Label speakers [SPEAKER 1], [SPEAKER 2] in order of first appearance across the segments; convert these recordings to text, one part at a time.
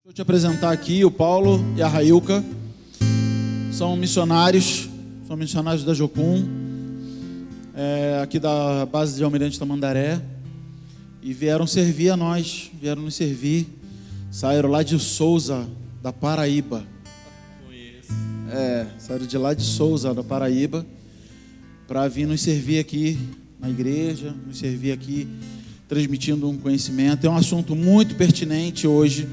[SPEAKER 1] Vou te apresentar aqui o Paulo e a Railka. São missionários da Jocum, aqui da base de Almirante Tamandaré, e vieram servir a nós, vieram nos servir. Saíram lá de Souza, da Paraíba. Saíram de lá de Souza, da Paraíba, para vir nos servir aqui na igreja, nos servir aqui, transmitindo um conhecimento. É um assunto muito pertinente hoje,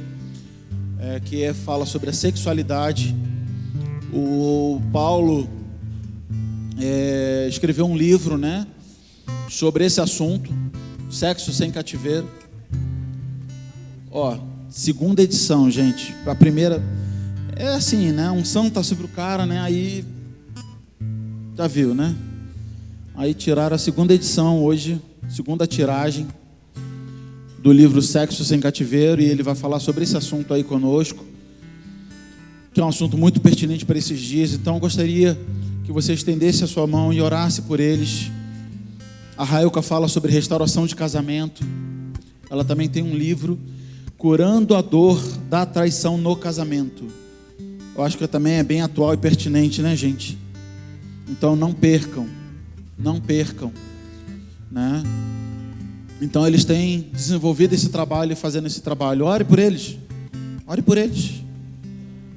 [SPEAKER 1] que fala sobre a sexualidade. O Paulo escreveu um livro, sobre esse assunto, Sexo Sem Cativeiro. Segunda edição, gente. A primeira é assim, um santo tá sobre o cara, aí já viu, Aí tiraram a segunda edição hoje, segunda tiragem do livro Sexo Sem Cativeiro, e ele vai falar sobre esse assunto aí conosco, que é um assunto muito pertinente para esses dias. Então eu gostaria que você estendesse a sua mão e orasse por eles. A Railka fala sobre restauração de casamento. Ela também tem um livro, Curando a Dor da Traição no Casamento. Eu acho que também é bem atual e pertinente, gente? Então não percam, Então eles têm desenvolvido esse trabalho e fazendo esse trabalho. Ore por eles.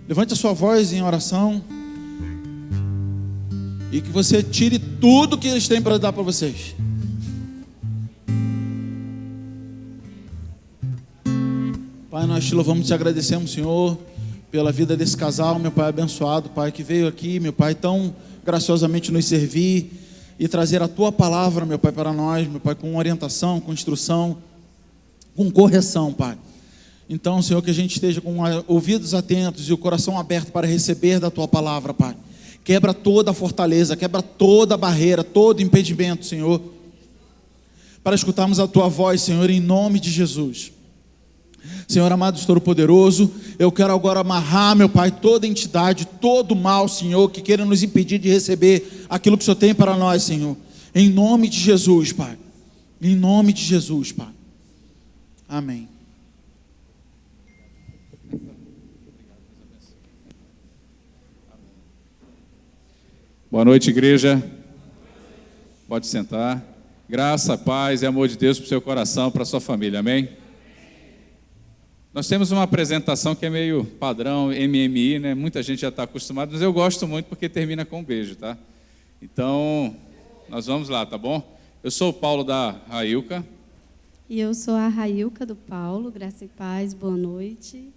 [SPEAKER 1] Levante a sua voz em oração e que você tire tudo que eles têm para dar para vocês. Pai, nós te louvamos e te agradecemos, Senhor, pela vida desse casal, meu Pai abençoado, Pai, que veio aqui, meu Pai, tão graciosamente nos servir e trazer a Tua palavra, meu Pai, para nós, meu Pai, com orientação, com instrução, com correção, Pai. Então, Senhor, que a gente esteja com ouvidos atentos e o coração aberto para receber da Tua palavra, Pai. Quebra toda a fortaleza, quebra toda a barreira, todo impedimento, Senhor, para escutarmos a Tua voz, Senhor, em nome de Jesus. Senhor amado, Todo-Poderoso, eu quero agora amarrar, meu Pai, toda entidade, todo mal, Senhor, que queira nos impedir de receber aquilo que o Senhor tem para nós, Senhor. Em nome de Jesus, Pai. Em nome de Jesus, Pai. Amém.
[SPEAKER 2] Boa noite, igreja. Pode sentar. Graça, paz e amor de Deus para o seu coração, para a sua família. Amém? Nós temos uma apresentação que é meio padrão, MMI, Muita gente já está acostumada, mas eu gosto muito porque termina com um beijo, tá? Então, nós vamos lá, tá bom? Eu sou o Paulo da Railka.
[SPEAKER 3] E eu sou a Railka do Paulo. Graça e paz, boa noite.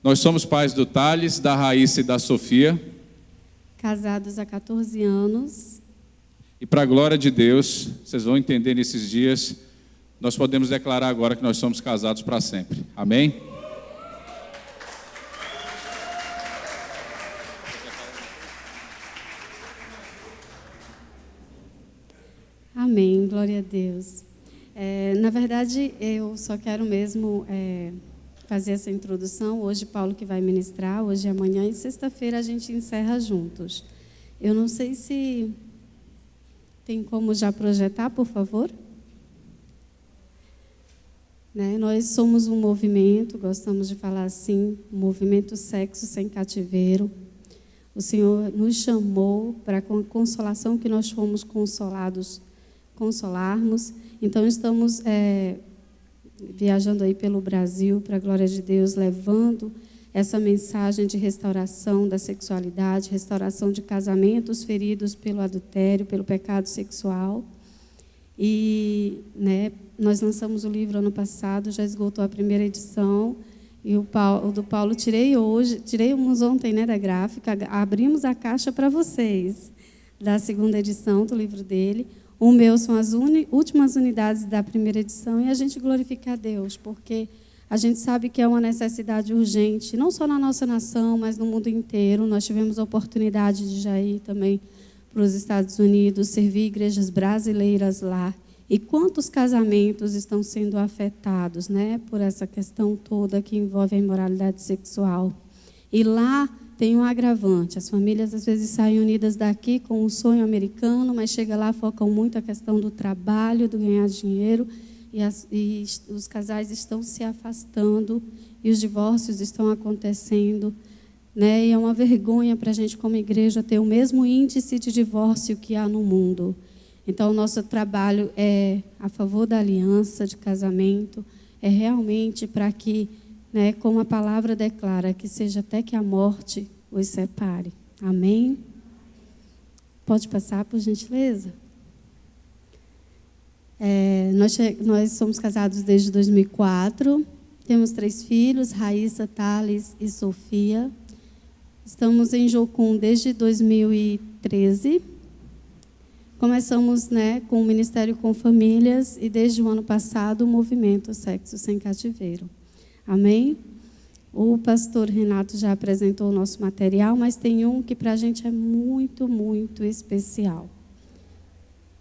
[SPEAKER 2] Nós somos pais do Thales, da Raíssa e da Sofia.
[SPEAKER 3] Casados há 14 anos.
[SPEAKER 2] E para a glória de Deus, vocês vão entender nesses dias, nós podemos declarar agora que nós somos casados para sempre. Amém?
[SPEAKER 3] Amém, glória a Deus. Na verdade, eu só quero mesmo fazer essa introdução. Hoje, Paulo que vai ministrar, hoje e amanhã, e sexta-feira a gente encerra juntos. Eu não sei se tem como já projetar, por favor? Nós somos um movimento, gostamos de falar assim, um movimento Sexo Sem Cativeiro. O Senhor nos chamou para, com a consolação que nós fomos consolados, consolarmos. Então, estamos viajando aí pelo Brasil, para a glória de Deus, levando essa mensagem de restauração da sexualidade, restauração de casamentos feridos pelo adultério, pelo pecado sexual. E, nós lançamos o livro ano passado, já esgotou a primeira edição, e o do Paulo tiramos ontem, da gráfica, abrimos a caixa para vocês, da segunda edição do livro dele. O meu são as últimas unidades da primeira edição, e a gente glorifica a Deus, porque a gente sabe que é uma necessidade urgente, não só na nossa nação, mas no mundo inteiro. Nós tivemos a oportunidade de já ir também para os Estados Unidos, servir igrejas brasileiras lá. E quantos casamentos estão sendo afetados, por essa questão toda que envolve a imoralidade sexual. E lá tem um agravante. As famílias, às vezes, saem unidas daqui com um sonho americano, mas chega lá, focam muito a questão do trabalho, do ganhar dinheiro, e os casais estão se afastando e os divórcios estão acontecendo, né? E é uma vergonha para a gente, como igreja, ter o mesmo índice de divórcio que há no mundo. Então, o nosso trabalho é a favor da aliança de casamento, é realmente para que, né, como a palavra declara, que seja até que a morte os separe. Amém? Pode passar, por gentileza? Nós somos casados desde 2004, temos 3 filhos, Raíssa, Thales e Sofia. Estamos em Jocum desde 2013. Começamos, né, com o Ministério com Famílias e desde o ano passado o movimento Sexo Sem Cativeiro. Amém? O pastor Renato já apresentou o nosso material, mas tem um que para a gente é muito, muito especial.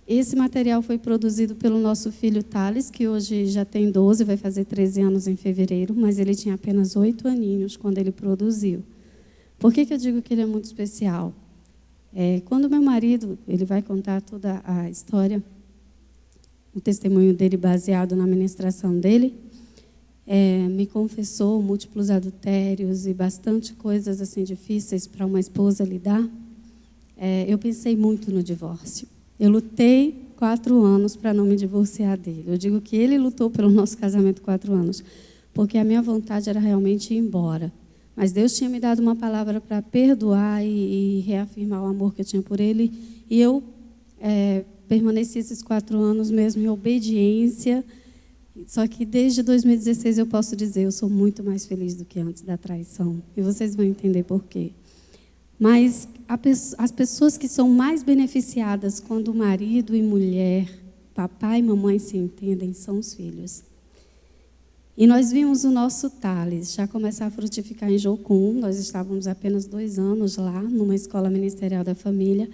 [SPEAKER 3] Esse material foi produzido pelo nosso filho Thales, que hoje já tem 12, vai fazer 13 anos em fevereiro, mas ele tinha apenas 8 aninhos quando ele produziu. Por que eu digo que ele é muito especial? Quando meu marido, ele vai contar toda a história, o testemunho dele baseado na ministração dele, me confessou múltiplos adultérios e bastante coisas assim difíceis para uma esposa lidar. Eu pensei muito no divórcio. Eu lutei 4 anos para não me divorciar dele. Eu digo que ele lutou pelo nosso casamento 4 anos, porque a minha vontade era realmente ir embora. Mas Deus tinha me dado uma palavra para perdoar e reafirmar o amor que eu tinha por ele. E eu permaneci esses 4 anos mesmo em obediência. Só que desde 2016 eu posso dizer, eu sou muito mais feliz do que antes da traição. E vocês vão entender por quê. Mas as pessoas que são mais beneficiadas quando marido e mulher, papai e mamãe se entendem, são os filhos. E nós vimos o nosso Thales já começar a frutificar em Jocum. Nós estávamos apenas 2 anos lá, numa escola ministerial da família.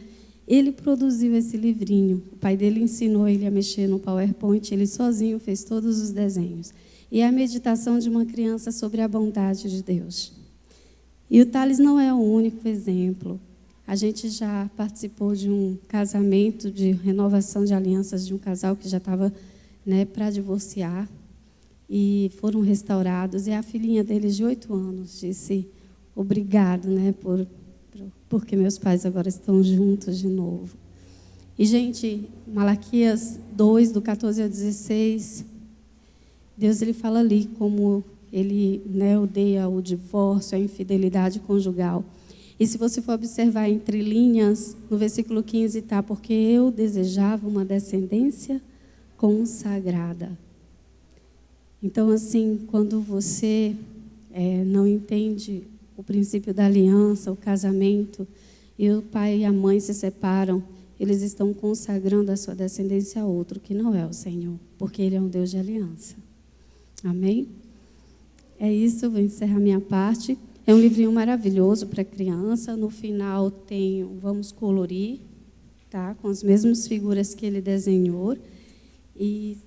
[SPEAKER 3] Ele produziu esse livrinho. O pai dele ensinou ele a mexer no PowerPoint. Ele sozinho fez todos os desenhos. E é a meditação de uma criança sobre a bondade de Deus. E o Thales não é o único exemplo. A gente já participou de um casamento, de renovação de alianças de um casal que já estava, né, para divorciar. E foram restaurados. E a filhinha deles, de 8 anos, disse obrigado, né, porque meus pais agora estão juntos de novo. E, gente, Malaquias 2, do 14 ao 16, Deus ele fala ali como ele, né, odeia o divórcio, a infidelidade conjugal. E se você for observar entre linhas, no versículo 15 está, porque eu desejava uma descendência consagrada. Então, assim, quando você não entende o princípio da aliança, o casamento, e o pai e a mãe se separam, eles estão consagrando a sua descendência a outro, que não é o Senhor, porque Ele é um Deus de aliança. Amém? É isso, vou encerrar minha parte. É um livrinho maravilhoso para criança. No final tem Vamos Colorir, tá? Com as mesmas figuras que ele desenhou. E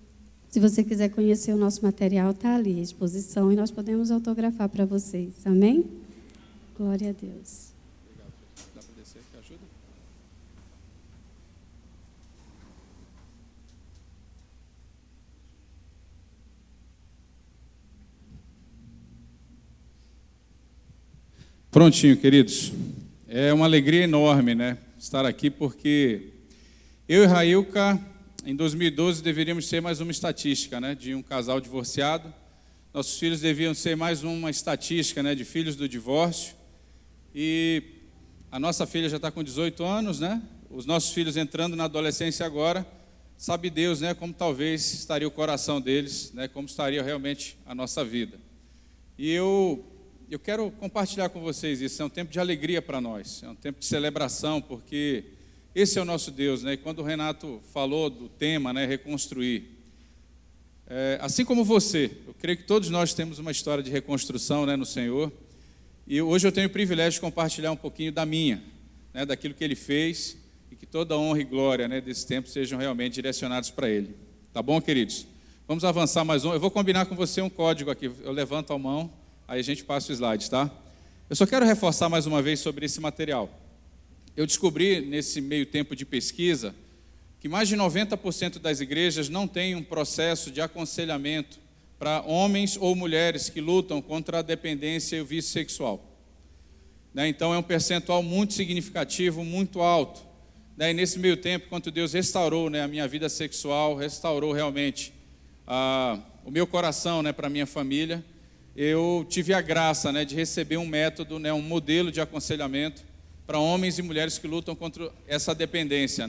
[SPEAKER 3] se você quiser conhecer o nosso material, está ali à exposição e nós podemos autografar para vocês. Amém? Glória a Deus.
[SPEAKER 2] Obrigado. Dá para descer? Que ajuda? Prontinho, queridos. É uma alegria enorme, né, estar aqui, porque eu e Railka, em 2012, deveríamos ser mais uma estatística, né, de um casal divorciado. Nossos filhos deviam ser mais uma estatística, né, de filhos do divórcio. E a nossa filha já está com 18 anos, né? Os nossos filhos entrando na adolescência agora. Sabe Deus, né, como talvez estaria o coração deles, né, como estaria realmente a nossa vida. E eu quero compartilhar com vocês isso. É um tempo de alegria para nós, é um tempo de celebração, porque esse é o nosso Deus, né? E quando o Renato falou do tema, né, reconstruir, assim como você, eu creio que todos nós temos uma história de reconstrução, né, no Senhor. E hoje eu tenho o privilégio de compartilhar um pouquinho da minha, né, daquilo que Ele fez, e que toda a honra e glória, né, desse tempo sejam realmente direcionados para Ele. Tá bom, queridos? Vamos avançar mais um. Eu vou combinar com você um código aqui. Eu levanto a mão, aí a gente passa o slide, tá? Eu só quero reforçar mais uma vez sobre esse material. Eu descobri, nesse meio tempo de pesquisa, que mais de 90% das igrejas não têm um processo de aconselhamento para homens ou mulheres que lutam contra a dependência e o vício sexual. Então é um percentual muito significativo, muito alto. E nesse meio tempo, enquanto Deus restaurou a minha vida sexual, restaurou realmente o meu coração para a minha família, eu tive a graça de receber um método, um modelo de aconselhamento para homens e mulheres que lutam contra essa dependência.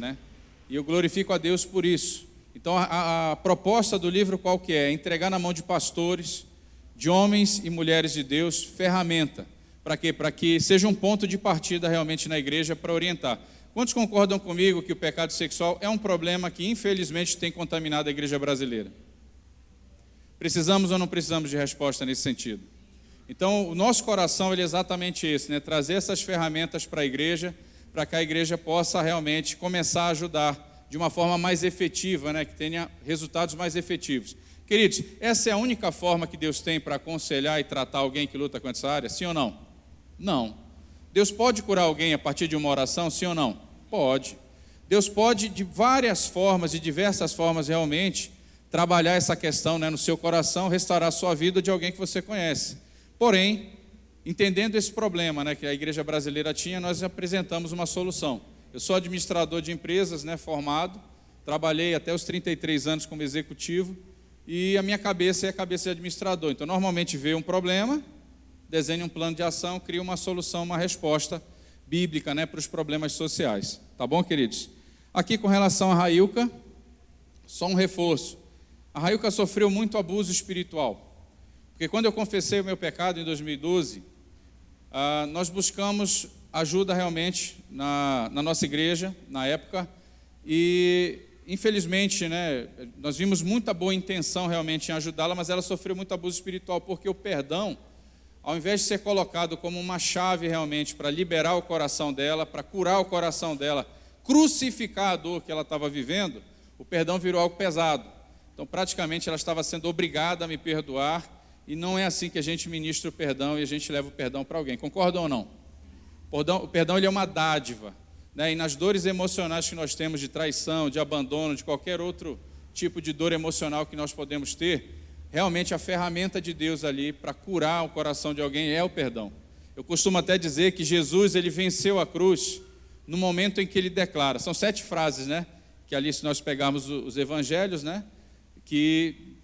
[SPEAKER 2] E eu glorifico a Deus por isso. Então a proposta do livro qual que é? Entregar na mão de pastores, de homens e mulheres de Deus, ferramenta. Para quê? Para que seja um ponto de partida realmente na igreja para orientar. Quantos concordam comigo que o pecado sexual é um problema que infelizmente tem contaminado a igreja brasileira? Precisamos ou não precisamos de resposta nesse sentido? Então, o nosso coração ele é exatamente esse, trazer essas ferramentas para a igreja, para que a igreja possa realmente começar a ajudar de uma forma mais efetiva, que tenha resultados mais efetivos. Queridos, essa é a única forma que Deus tem para aconselhar e tratar alguém que luta com essa área? Sim ou não? Não. Deus pode curar alguém a partir de uma oração? Sim ou não? Pode. Deus pode, de várias formas, de diversas formas, realmente, trabalhar essa questão no seu coração, restaurar a sua vida de alguém que você conhece. Porém, entendendo esse problema que a igreja brasileira tinha, nós apresentamos uma solução. Eu sou administrador de empresas, formado, trabalhei até os 33 anos como executivo, e a minha cabeça é a cabeça de administrador. Então, normalmente vê um problema, desenha um plano de ação, cria uma solução, uma resposta bíblica para os problemas sociais. Tá bom, queridos? Aqui com relação a Railca, só um reforço. A Railca sofreu muito abuso espiritual. Porque quando eu confessei o meu pecado em 2012, nós buscamos ajuda realmente na nossa igreja, na época, e infelizmente, nós vimos muita boa intenção realmente em ajudá-la, mas ela sofreu muito abuso espiritual, porque o perdão, ao invés de ser colocado como uma chave realmente para liberar o coração dela, para curar o coração dela, crucificar a dor que ela estava vivendo, o perdão virou algo pesado. Então, praticamente, ela estava sendo obrigada a me perdoar, e não é assim que a gente ministra o perdão e a gente leva o perdão para alguém. Concordam ou não? O perdão ele é uma dádiva. E nas dores emocionais que nós temos de traição, de abandono, de qualquer outro tipo de dor emocional que nós podemos ter, realmente a ferramenta de Deus ali para curar o coração de alguém é o perdão. Eu costumo até dizer que Jesus ele venceu a cruz no momento em que ele declara. São 7 frases, que ali se nós pegarmos os evangelhos, que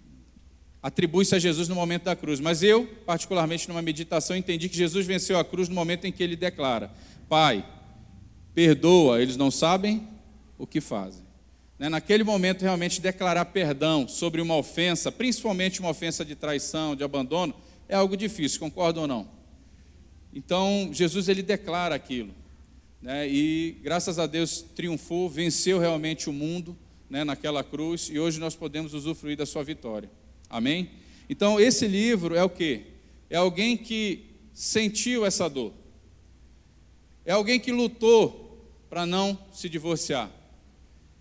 [SPEAKER 2] atribui-se a Jesus no momento da cruz. Mas eu, particularmente numa meditação, entendi que Jesus venceu a cruz no momento em que ele declara: Pai, perdoa, eles não sabem o que fazem. Naquele momento, realmente declarar perdão sobre uma ofensa, principalmente uma ofensa de traição, de abandono, é algo difícil, concordam ou não? Então, Jesus ele declara aquilo, e graças a Deus triunfou, venceu realmente o mundo, naquela cruz, e hoje nós podemos usufruir da sua vitória. Amém? Então, esse livro é o quê? É alguém que sentiu essa dor. É alguém que lutou para não se divorciar.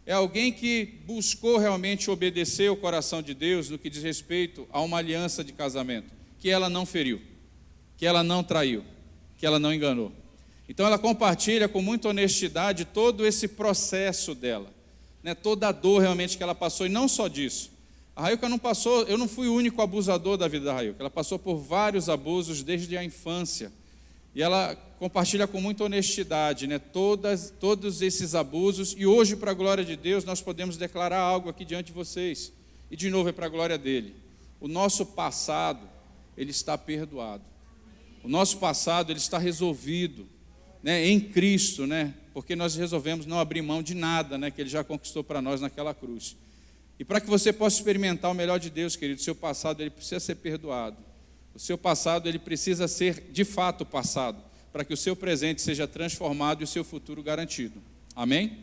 [SPEAKER 2] É alguém que buscou realmente obedecer o coração de Deus no que diz respeito a uma aliança de casamento, que ela não feriu, que ela não traiu, que ela não enganou. Então ela compartilha com muita honestidade todo esse processo dela, toda a dor realmente que ela passou, e não só disso. A Railca não passou, eu não fui o único abusador da vida da Railca, ela passou por vários abusos desde a infância. E ela compartilha com muita honestidade, todos esses abusos. E hoje, para a glória de Deus, nós podemos declarar algo aqui diante de vocês. E de novo é para a glória dele. O nosso passado, ele está perdoado. O nosso passado, ele está resolvido, em Cristo, porque nós resolvemos não abrir mão de nada, que ele já conquistou para nós naquela cruz. E para que você possa experimentar o melhor de Deus, querido, o seu passado, ele precisa ser perdoado. O seu passado, ele precisa ser, de fato, passado, para que o seu presente seja transformado e o seu futuro garantido. Amém?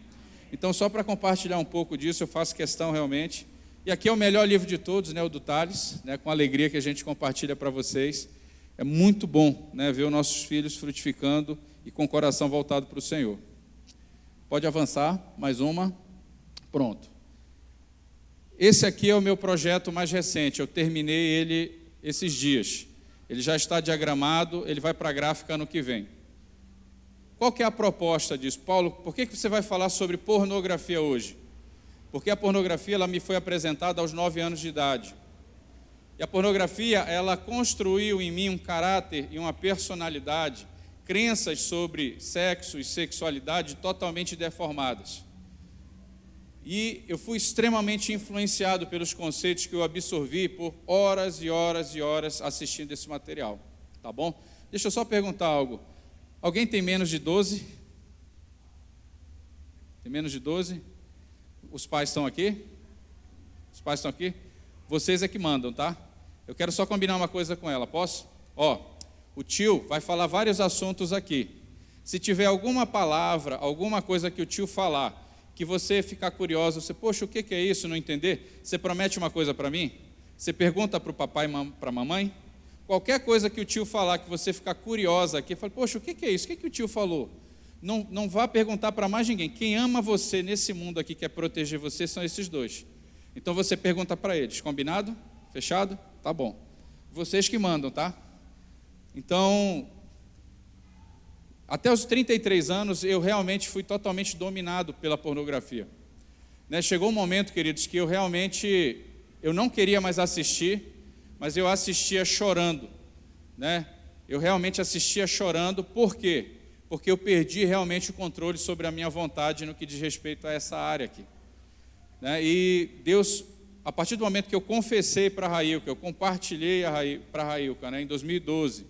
[SPEAKER 2] Então, só para compartilhar um pouco disso, eu faço questão realmente. E aqui é o melhor livro de todos, o do Tales, com alegria que a gente compartilha para vocês. É muito bom, ver os nossos filhos frutificando e com o coração voltado para o Senhor. Pode avançar, mais uma. Pronto. Esse aqui é o meu projeto mais recente, eu terminei ele esses dias. Ele já está diagramado, ele vai para a gráfica ano que vem. Qual que é a proposta disso? Paulo, por que você vai falar sobre pornografia hoje? Porque a pornografia ela me foi apresentada aos 9 anos de idade. E a pornografia, ela construiu em mim um caráter e uma personalidade, crenças sobre sexo e sexualidade totalmente deformadas. E eu fui extremamente influenciado pelos conceitos que eu absorvi por horas e horas e horas assistindo esse material, tá bom? Deixa eu só perguntar algo. Alguém tem menos de 12? Tem menos de 12? Os pais estão aqui? Os pais estão aqui? Vocês é que mandam, tá? Eu quero só combinar uma coisa com ela, posso? O tio vai falar vários assuntos aqui. Se tiver alguma palavra, alguma coisa que o tio falar, que você ficar curioso, você, poxa, o que é isso, não entender? Você promete uma coisa para mim? Você pergunta para o papai e para a mamãe? Qualquer coisa que o tio falar, que você ficar curiosa aqui, fala, poxa, o que é isso? O que o tio falou? Não vá perguntar para mais ninguém. Quem ama você nesse mundo aqui, quer proteger você, são esses dois. Então você pergunta para eles, combinado? Fechado? Tá bom. Vocês que mandam, tá? Então, até os 33 anos, eu realmente fui totalmente dominado pela pornografia. Né? Chegou um momento, queridos, que eu não queria mais assistir, mas eu assistia chorando. Né? Eu realmente assistia chorando, por quê? Porque eu perdi realmente o controle sobre a minha vontade no que diz respeito a essa área aqui. Né? E Deus, a partir do momento que eu confessei para a Railka, eu compartilhei para a Railka, né, em 2012,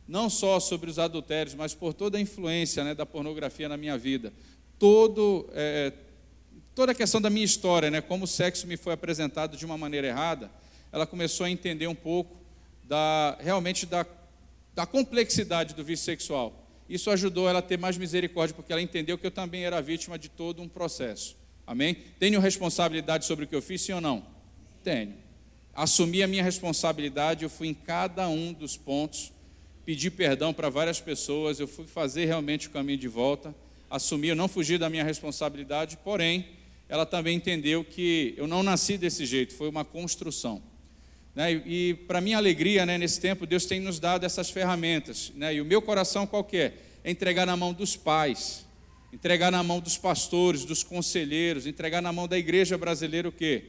[SPEAKER 2] não só sobre os adultérios, mas por toda a influência, né, da pornografia na minha vida, toda a questão da minha história, né, como o sexo me foi apresentado de uma maneira errada, ela começou a entender um pouco realmente da complexidade do vício sexual. Isso ajudou ela a ter mais misericórdia, porque ela entendeu que eu também era vítima de todo um processo. Amém? Tenho responsabilidade sobre o que eu fiz, sim ou não? Tenho. Assumi a minha responsabilidade, eu fui em cada um dos pontos, pedi perdão para várias pessoas, eu fui fazer realmente o caminho de volta, assumi, eu não fugi da minha responsabilidade, porém, ela também entendeu que eu não nasci desse jeito, foi uma construção. Né? E para minha alegria, né, nesse tempo, Deus tem nos dado essas ferramentas. Né? E o meu coração qual que é? É entregar na mão dos pais, entregar na mão dos pastores, dos conselheiros, entregar na mão da igreja brasileira o quê?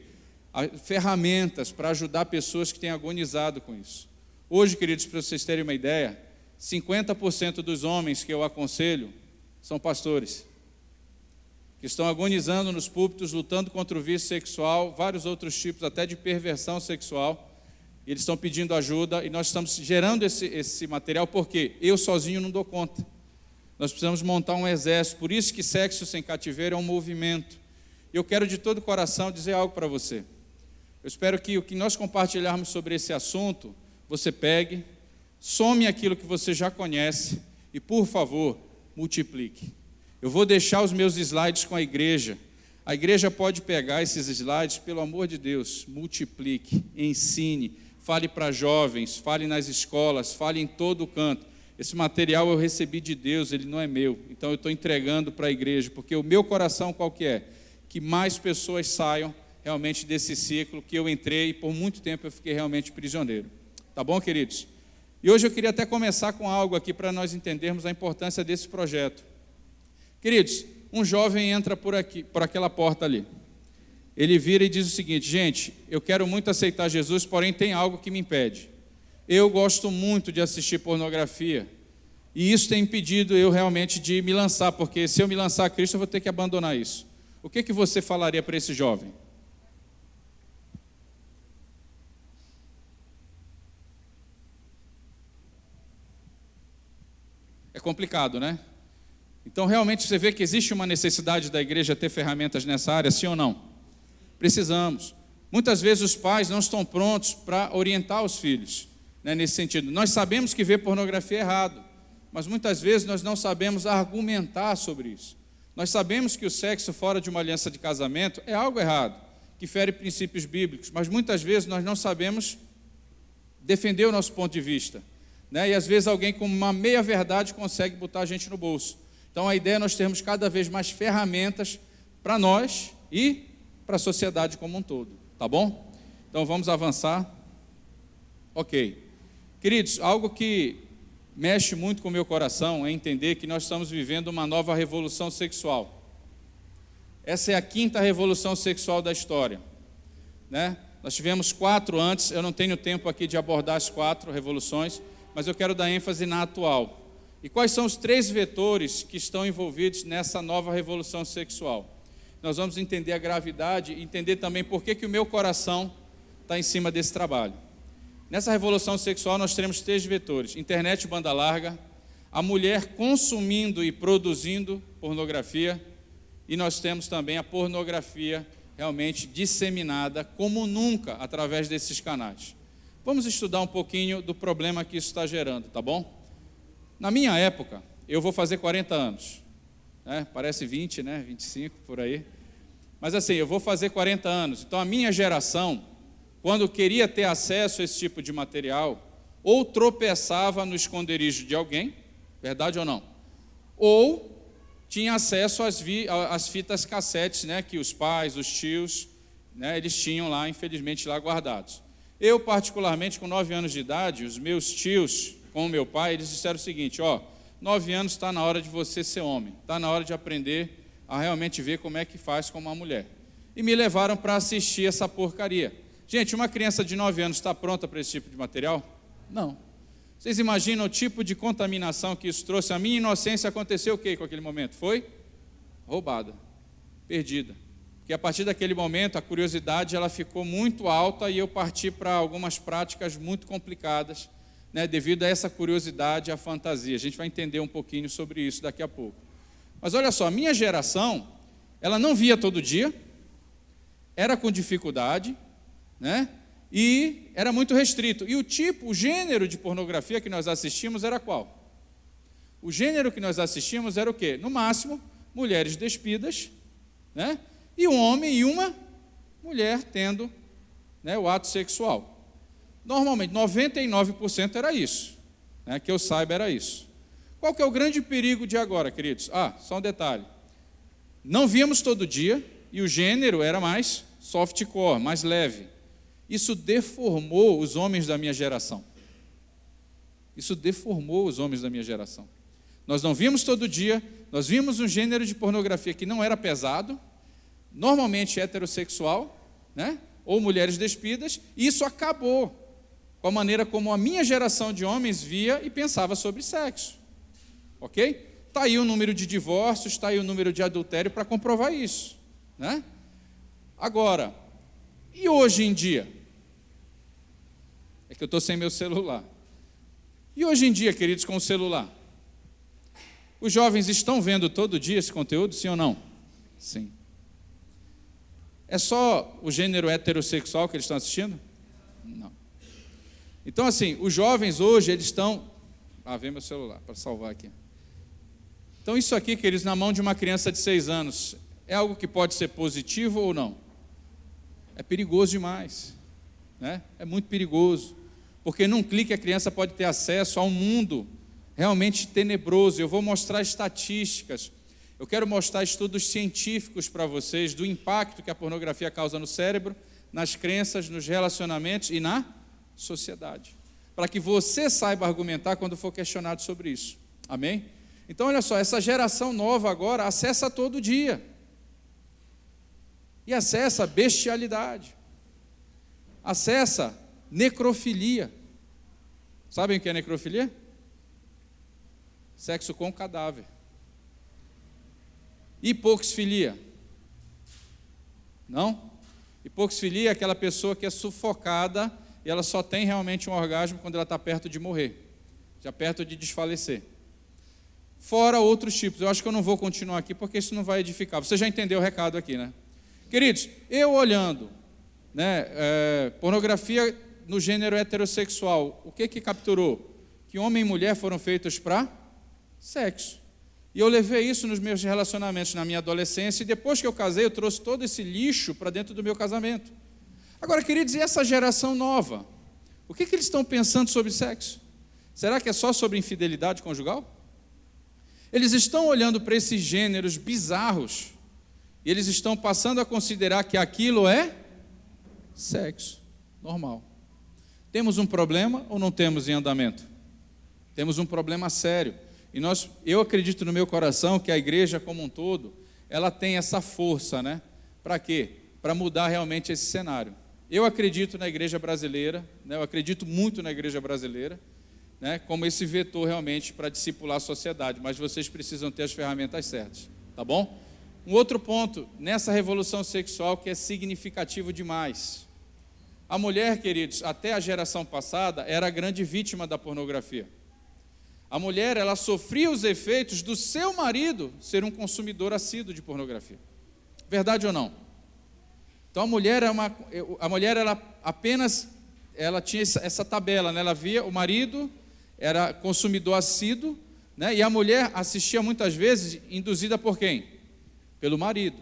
[SPEAKER 2] Ferramentas para ajudar pessoas que têm agonizado com isso. Hoje, queridos, para vocês terem uma ideia, 50% dos homens que eu aconselho são pastores, que estão agonizando nos púlpitos, lutando contra o vício sexual, vários outros tipos, até de perversão sexual, e eles estão pedindo ajuda, e nós estamos gerando esse material, porque eu sozinho não dou conta. Nós precisamos montar um exército, por isso que Sexo Sem Cativeiro é um movimento. Eu quero de todo o coração dizer algo para você. Eu espero que o que nós compartilharmos sobre esse assunto, você pegue, some aquilo que você já conhece e, por favor, multiplique. Eu vou deixar os meus slides com a igreja. A igreja pode pegar esses slides, pelo amor de Deus, multiplique, ensine, fale para jovens, fale nas escolas, fale em todo o canto. Esse material eu recebi de Deus, ele não é meu. Então eu estou entregando para a igreja, porque o meu coração qual que é? Que mais pessoas saiam realmente desse ciclo que eu entrei e por muito tempo eu fiquei realmente prisioneiro. Tá bom, queridos? E hoje eu queria até começar com algo aqui para nós entendermos a importância desse projeto. Queridos, um jovem entra por aquela porta ali. Ele vira e diz o seguinte: gente, eu quero muito aceitar Jesus, porém tem algo que me impede. Eu gosto muito de assistir pornografia e isso tem impedido eu realmente de me lançar, porque se eu me lançar a Cristo eu vou ter que abandonar isso. O que você falaria para esse jovem? É complicado, né? Então, realmente, você vê que existe uma necessidade da igreja ter ferramentas nessa área, sim ou não? Precisamos. Muitas vezes os pais não estão prontos para orientar os filhos, né, nesse sentido. Nós sabemos que ver pornografia é errado, mas muitas vezes nós não sabemos argumentar sobre isso. Nós sabemos que o sexo fora de uma aliança de casamento é algo errado, que fere princípios bíblicos, mas muitas vezes nós não sabemos defender o nosso ponto de vista. Né? E às vezes alguém com uma meia-verdade consegue botar a gente no bolso. Então a ideia é nós termos cada vez mais ferramentas para nós e para a sociedade como um todo. Tá bom? Então vamos avançar. Ok. Queridos, algo que mexe muito com o meu coração é entender que nós estamos vivendo uma nova revolução sexual. Essa é a 5ª revolução sexual da história. Né? Nós tivemos 4 antes, eu não tenho tempo aqui de abordar as 4 revoluções, mas eu quero dar ênfase na atual. E quais são os 3 vetores que estão envolvidos nessa nova revolução sexual? Nós vamos entender a gravidade e entender também por que o meu coração está em cima desse trabalho. Nessa revolução sexual nós teremos 3 vetores: internet, banda larga, a mulher consumindo e produzindo pornografia, e nós temos também a pornografia realmente disseminada como nunca através desses canais. Vamos estudar um pouquinho do problema que isso está gerando, tá bom? Na minha época, eu vou fazer 40 anos, né? Parece 20, né? 25, por aí. Mas assim, eu vou fazer 40 anos, então a minha geração, quando queria ter acesso a esse tipo de material, ou tropeçava no esconderijo de alguém, verdade ou não? Ou tinha acesso às fitas cassetes, né, que os pais, os tios, né, eles tinham lá, infelizmente, lá guardados. Eu, particularmente, com 9 anos de idade, os meus tios, com o meu pai, eles disseram o seguinte: 9 anos está na hora de você ser homem, está na hora de aprender a realmente ver como é que faz com uma mulher. E me levaram para assistir essa porcaria. Gente, uma criança de 9 anos está pronta para esse tipo de material? Não. Vocês imaginam o tipo de contaminação que isso trouxe? A minha inocência aconteceu o quê com aquele momento? Foi roubada, perdida. Porque a partir daquele momento a curiosidade ela ficou muito alta e eu parti para algumas práticas muito complicadas, né, devido a essa curiosidade e a fantasia. A gente vai entender um pouquinho sobre isso daqui a pouco. Mas olha só, a minha geração, ela não via todo dia, era com dificuldade, né? E era muito restrito. E o gênero de pornografia que nós assistimos era qual? O gênero que nós assistimos era o quê? No máximo, mulheres despidas, né? E um homem e uma mulher tendo, né, o ato sexual. Normalmente, 99% era isso, né? Que eu saiba era isso. Qual que é o grande perigo de agora, queridos? Só um detalhe. Não víamos todo dia e o gênero era mais softcore, mais leve. Isso deformou os homens da minha geração. Isso deformou os homens da minha geração. Nós não vimos todo dia, nós vimos um gênero de pornografia que não era pesado, normalmente heterossexual, né? Ou mulheres despidas, e isso acabou com a maneira como a minha geração de homens via e pensava sobre sexo. Ok? Está aí o número de divórcios, está aí o número de adultério para comprovar isso, né? Agora, e hoje em dia? É que eu estou sem meu celular. E hoje em dia, queridos, com o celular? Os jovens estão vendo todo dia esse conteúdo, sim ou não? Sim. É só o gênero heterossexual que eles estão assistindo? Não. Então, assim, os jovens hoje, eles estão... vem meu celular, para salvar aqui. Então, isso aqui, queridos, na mão de uma criança de 6 anos, é algo que pode ser positivo ou não? É perigoso demais, né? É muito perigoso, porque num clique a criança pode ter acesso a um mundo realmente tenebroso. Eu vou mostrar estatísticas, eu quero mostrar estudos científicos para vocês do impacto que a pornografia causa no cérebro, nas crenças, nos relacionamentos e na sociedade, para que você saiba argumentar quando for questionado sobre isso, amém? Então olha só, essa geração nova agora acessa todo dia, e acessa bestialidade, acessa necrofilia. Sabem o que é necrofilia? Sexo com cadáver. Hipoxfilia. Não? Hipoxfilia é aquela pessoa que é sufocada e ela só tem realmente um orgasmo quando ela está perto de morrer, já perto de desfalecer. Fora outros tipos. Eu acho que eu não vou continuar aqui porque isso não vai edificar. Você já entendeu o recado aqui, né? Queridos, eu olhando, né, pornografia no gênero heterossexual, o que capturou? Que homem e mulher foram feitos para sexo. E eu levei isso nos meus relacionamentos na minha adolescência, e depois que eu casei, eu trouxe todo esse lixo para dentro do meu casamento. Agora, queridos, e essa geração nova? O que eles estão pensando sobre sexo? Será que é só sobre infidelidade conjugal? Eles estão olhando para esses gêneros bizarros, e eles estão passando a considerar que aquilo é sexo normal. Temos um problema ou não temos em andamento? Temos um problema sério. E eu acredito no meu coração que a igreja como um todo, ela tem essa força, né? Para quê? Para mudar realmente esse cenário. Eu acredito na igreja brasileira, né? Eu acredito muito na igreja brasileira, né? Como esse vetor realmente para discipular a sociedade, mas vocês precisam ter as ferramentas certas, tá bom? Um outro ponto, nessa revolução sexual que é significativo demais. A mulher, queridos, até a geração passada, era a grande vítima da pornografia. A mulher, ela sofria os efeitos do seu marido ser um consumidor assíduo de pornografia. Verdade ou não? Então a mulher ela tinha essa tabela, né? Ela via o marido era consumidor assíduo, né? E a mulher assistia muitas vezes induzida por quem? Pelo marido.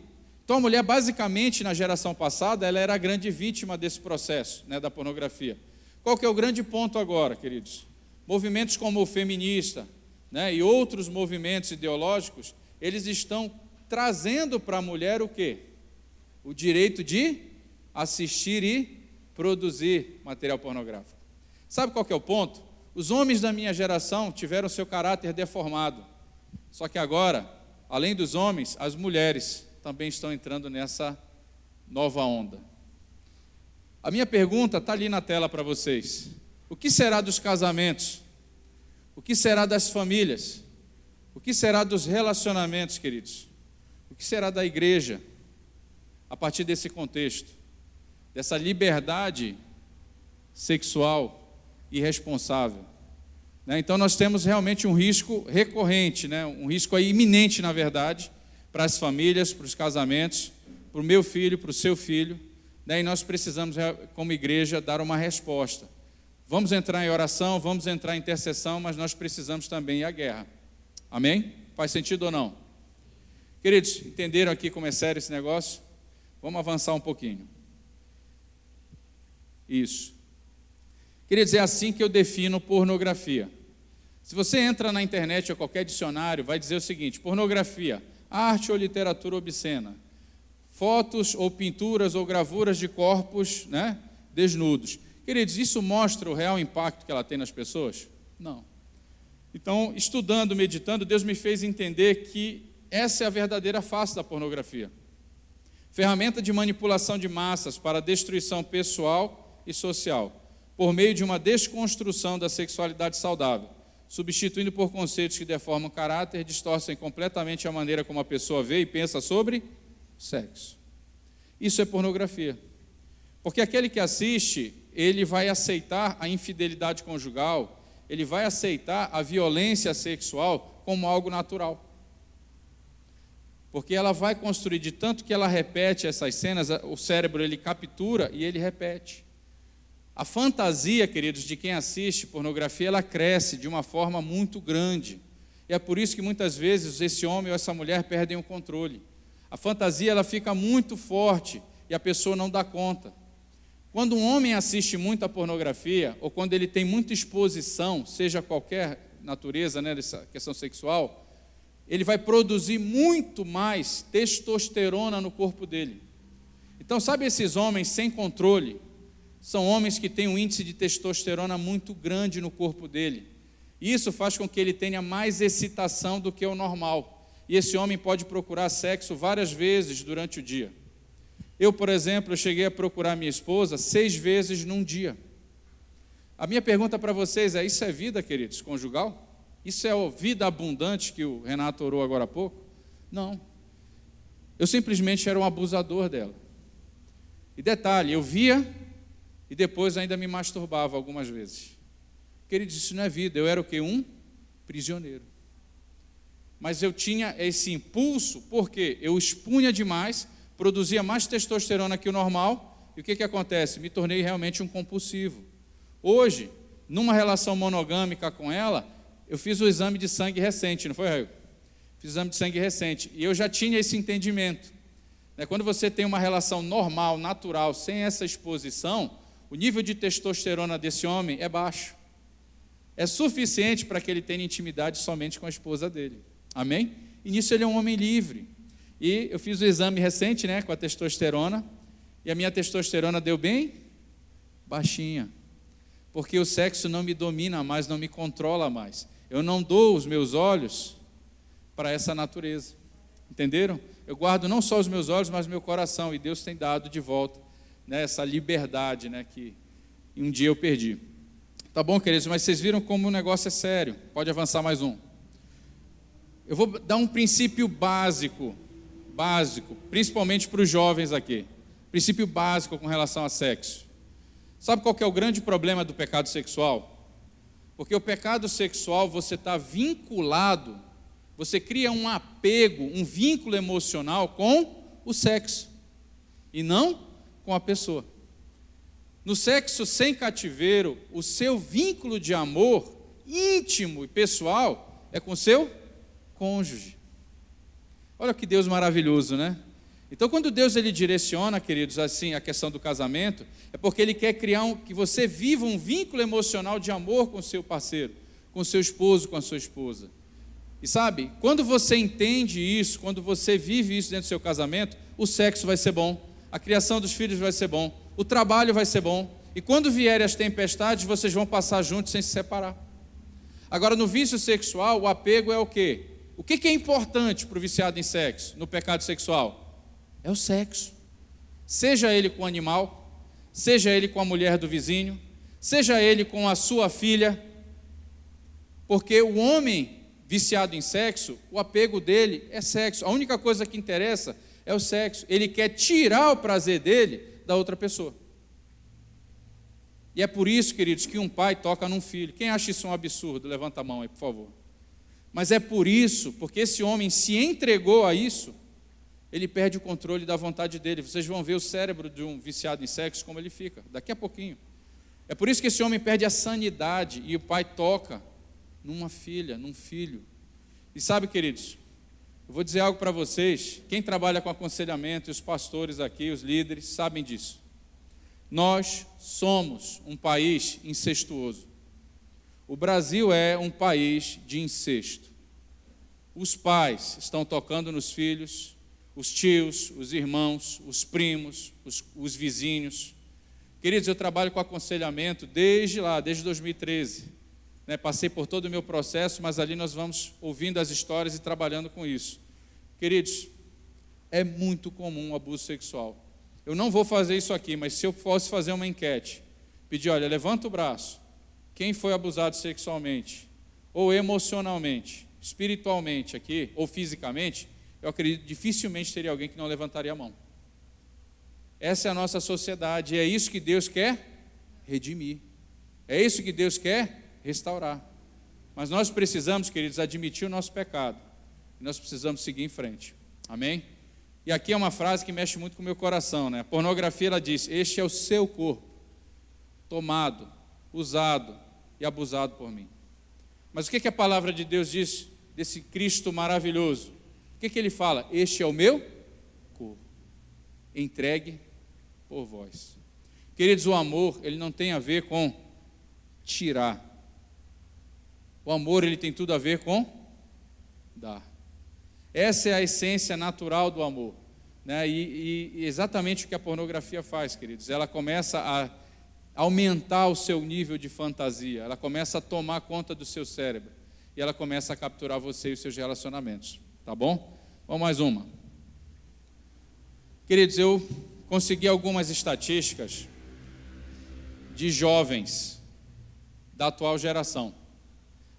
[SPEAKER 2] Então a mulher basicamente na geração passada ela era a grande vítima desse processo, né, da pornografia. Qual que é o grande ponto agora, queridos? Movimentos como o feminista, né, e outros movimentos ideológicos, eles estão trazendo para a mulher o quê? O direito de assistir e produzir material pornográfico. Sabe qual que é o ponto? Os homens da minha geração tiveram seu caráter deformado. Só que agora, além dos homens, as mulheres também estão entrando nessa nova onda. A minha pergunta está ali na tela para vocês. O que será dos casamentos? O que será das famílias? O que será dos relacionamentos, queridos? O que será da igreja? A partir desse contexto, dessa liberdade sexual irresponsável, né? Então nós temos realmente um risco recorrente, né? Um risco aí iminente, na verdade, para as famílias, para os casamentos, para o meu filho, para o seu filho, né? E nós precisamos, como igreja, dar uma resposta. Vamos entrar em oração, vamos entrar em intercessão, mas nós precisamos também ir à guerra. Amém? Faz sentido ou não? Queridos, entenderam aqui como é sério esse negócio? Vamos avançar um pouquinho. Isso. Queridos, é assim que eu defino pornografia. Se você entra na internet ou qualquer dicionário, vai dizer o seguinte: pornografia, arte ou literatura obscena, fotos ou pinturas ou gravuras de corpos, né, desnudos. Queridos, isso mostra o real impacto que ela tem nas pessoas? Não. Então, estudando, meditando, Deus me fez entender que essa é a verdadeira face da pornografia. Ferramenta de manipulação de massas para destruição pessoal e social, por meio de uma desconstrução da sexualidade saudável, substituindo por conceitos que deformam o caráter e distorcem completamente a maneira como a pessoa vê e pensa sobre sexo. Isso é pornografia. Porque aquele que assiste, ele vai aceitar a infidelidade conjugal, ele vai aceitar a violência sexual como algo natural. Porque ela vai construir, de tanto que ela repete essas cenas, o cérebro ele captura e ele repete. A fantasia, queridos, de quem assiste pornografia, ela cresce de uma forma muito grande. E é por isso que muitas vezes esse homem ou essa mulher perdem o controle. A fantasia ela fica muito forte e a pessoa não dá conta. Quando um homem assiste muita pornografia, ou quando ele tem muita exposição, seja qualquer natureza, né, dessa questão sexual, ele vai produzir muito mais testosterona no corpo dele. Então, sabe esses homens sem controle? São homens que têm um índice de testosterona muito grande no corpo dele. Isso faz com que ele tenha mais excitação do que o normal. E esse homem pode procurar sexo várias vezes durante o dia. Eu, por exemplo, cheguei a procurar minha esposa 6 vezes num dia. A minha pergunta para vocês é: isso é vida, queridos, conjugal? Isso é a vida abundante que o Renato orou agora há pouco? Não. Eu simplesmente era um abusador dela. E detalhe, eu via e depois ainda me masturbava algumas vezes. Queridos, isso não é vida. Eu era o quê? Um prisioneiro. Mas eu tinha esse impulso porque eu expunha demais, produzia mais testosterona que o normal, e o que acontece? Me tornei realmente um compulsivo. Hoje, numa relação monogâmica com ela, eu fiz o exame de sangue recente, não foi, Raio? Fiz o exame de sangue recente, e eu já tinha esse entendimento. Quando você tem uma relação normal, natural, sem essa exposição, o nível de testosterona desse homem é baixo. É suficiente para que ele tenha intimidade somente com a esposa dele. Amém? E nisso ele é um homem livre. E eu fiz o exame recente, né, com a testosterona, e a minha testosterona deu bem baixinha. Porque o sexo não me domina mais, não me controla mais. Eu não dou os meus olhos para essa natureza. Entenderam? Eu guardo não só os meus olhos, mas meu coração. E Deus tem dado de volta né, essa liberdade, né, que um dia eu perdi. Tá bom, queridos, mas vocês viram como o negócio é sério. Pode avançar mais um. Eu vou dar um princípio básico, principalmente para os jovens aqui. Princípio básico com relação a sexo. Sabe qual que é o grande problema do pecado sexual? Porque o pecado sexual, você está vinculado, você cria um apego, um vínculo emocional com o sexo, e não com a pessoa. No sexo sem cativeiro, o seu vínculo de amor íntimo e pessoal é com o seu cônjuge. Olha que Deus maravilhoso, né? Então, quando Deus ele direciona, queridos, assim, a questão do casamento, é porque Ele quer criar que você viva um vínculo emocional de amor com o seu parceiro, com o seu esposo, com a sua esposa. E sabe, quando você entende isso, quando você vive isso dentro do seu casamento, o sexo vai ser bom, a criação dos filhos vai ser bom, o trabalho vai ser bom, e quando vierem as tempestades, vocês vão passar juntos sem se separar. Agora, no vício sexual, o apego é o quê? O que é importante para o viciado em sexo, no pecado sexual? É o sexo. Seja ele com o animal, seja ele com a mulher do vizinho, seja ele com a sua filha, porque o homem viciado em sexo, o apego dele é sexo. A única coisa que interessa é o sexo. Ele quer tirar o prazer dele da outra pessoa. E é por isso, queridos, que um pai toca num filho. Quem acha isso um absurdo? Levanta a mão aí, por favor. Mas é por isso, porque esse homem se entregou a isso, ele perde o controle da vontade dele. Vocês vão ver o cérebro de um viciado em sexo, como ele fica, daqui a pouquinho. É por isso que esse homem perde a sanidade, e o pai toca numa filha, num filho. E sabe, queridos, eu vou dizer algo para vocês, quem trabalha com aconselhamento, e os pastores aqui, os líderes, sabem disso. Nós somos um país incestuoso. O Brasil é um país de incesto. Os pais estão tocando nos filhos, os tios, os irmãos, os primos, os vizinhos. Queridos, eu trabalho com aconselhamento desde 2013. Passei por todo o meu processo, mas ali nós vamos ouvindo as histórias e trabalhando com isso. Queridos, é muito comum o abuso sexual. Eu não vou fazer isso aqui, mas se eu fosse fazer uma enquete, pedir, olha, levanta o braço, quem foi abusado sexualmente, ou emocionalmente, espiritualmente aqui, ou fisicamente, eu acredito que dificilmente teria alguém que não levantaria a mão. Essa é a nossa sociedade, e é isso que Deus quer redimir. É isso que Deus quer restaurar. Mas nós precisamos, queridos, admitir o nosso pecado. E nós precisamos seguir em frente. Amém? E aqui é uma frase que mexe muito com o meu coração, né? A pornografia, ela diz, este é o seu corpo, tomado, usado e abusado por mim. Mas o que a palavra de Deus diz desse Cristo maravilhoso? O que ele fala? Este é o meu corpo, entregue por vós. Queridos, o amor, ele não tem a ver com tirar. O amor, ele tem tudo a ver com dar. Essa é a essência natural do amor, né? E exatamente o que a pornografia faz, queridos. Ela começa a aumentar o seu nível de fantasia, ela começa a tomar conta do seu cérebro, e ela começa a capturar você e os seus relacionamentos. Tá bom? Vamos mais uma. Queridos, eu consegui algumas estatísticas de jovens da atual geração.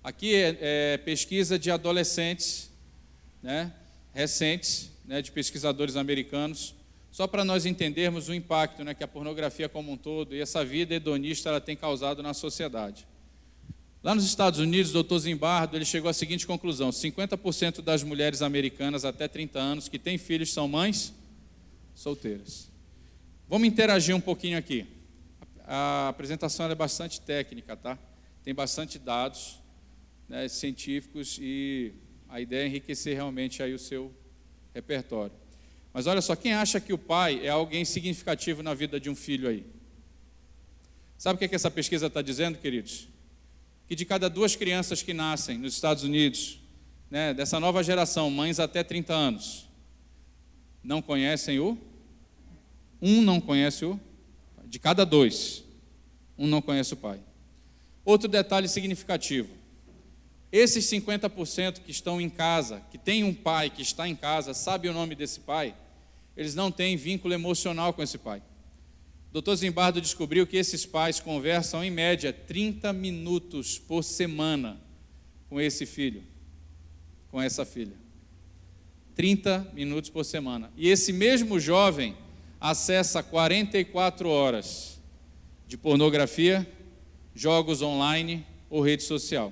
[SPEAKER 2] Aqui é pesquisa de adolescentes, né, recentes, né, de pesquisadores americanos, só para nós entendermos o impacto, né, que a pornografia como um todo e essa vida hedonista ela tem causado na sociedade. Lá nos Estados Unidos, o Dr. Zimbardo, ele chegou à seguinte conclusão: 50% das mulheres americanas até 30 anos que têm filhos são mães solteiras. Vamos interagir um pouquinho aqui. A apresentação é bastante técnica, tá? Tem bastante dados, né, científicos, e a ideia é enriquecer realmente aí o seu repertório. Mas olha só, quem acha que o pai é alguém significativo na vida de um filho aí? Sabe o que essa pesquisa está dizendo, queridos? Que de cada 2 crianças que nascem nos Estados Unidos, né, dessa nova geração, mães até 30 anos, não conhecem não conhece de cada 2, não conhece o pai. Outro detalhe significativo: esses 50% que estão em casa, que tem um pai que está em casa, sabe o nome desse pai, eles não têm vínculo emocional com esse pai. O Dr. Zimbardo descobriu que esses pais conversam, em média, 30 minutos por semana com esse filho, com essa filha. 30 minutos por semana. E esse mesmo jovem acessa 44 horas de pornografia, jogos online ou rede social.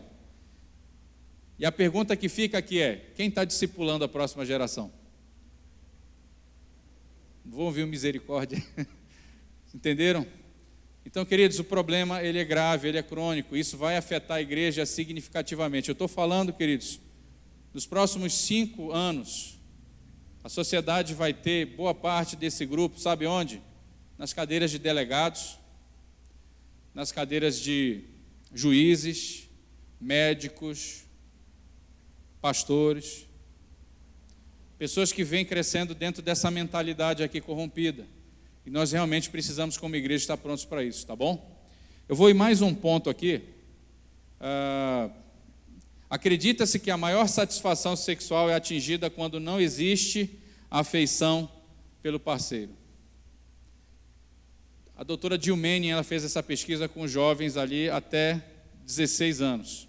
[SPEAKER 2] E a pergunta que fica aqui é: quem está discipulando a próxima geração? Vou ouvir misericórdia. Entenderam? Então, queridos, o problema ele é grave, ele é crônico. Isso vai afetar a igreja significativamente. Eu estou falando, queridos, nos próximos 5 anos, a sociedade vai ter boa parte desse grupo, sabe onde? Nas cadeiras de delegados, nas cadeiras de juízes, médicos, pastores, pessoas que vêm crescendo dentro dessa mentalidade aqui corrompida. E nós realmente precisamos, como igreja, estar prontos para isso, tá bom? Eu vou em mais um ponto aqui. Acredita-se que a maior satisfação sexual é atingida quando não existe afeição pelo parceiro. A doutora Dilmene, ela fez essa pesquisa com jovens ali até 16 anos.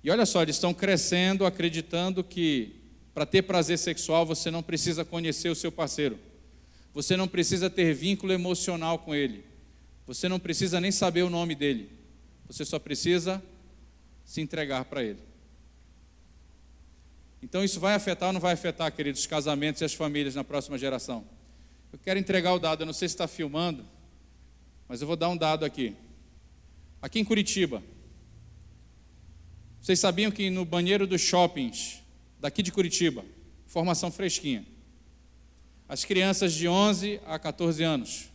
[SPEAKER 2] E olha só, eles estão crescendo acreditando que para ter prazer sexual você não precisa conhecer o seu parceiro. Você não precisa ter vínculo emocional com ele. Você não precisa nem saber o nome dele. Você só precisa se entregar para ele. Então isso vai afetar ou não vai afetar, queridos, os casamentos e as famílias na próxima geração? Eu quero entregar o dado, eu não sei se está filmando, mas eu vou dar um dado aqui. Aqui em Curitiba, vocês sabiam que no banheiro dos shoppings daqui de Curitiba, informação fresquinha, as crianças de 11 a 14 anos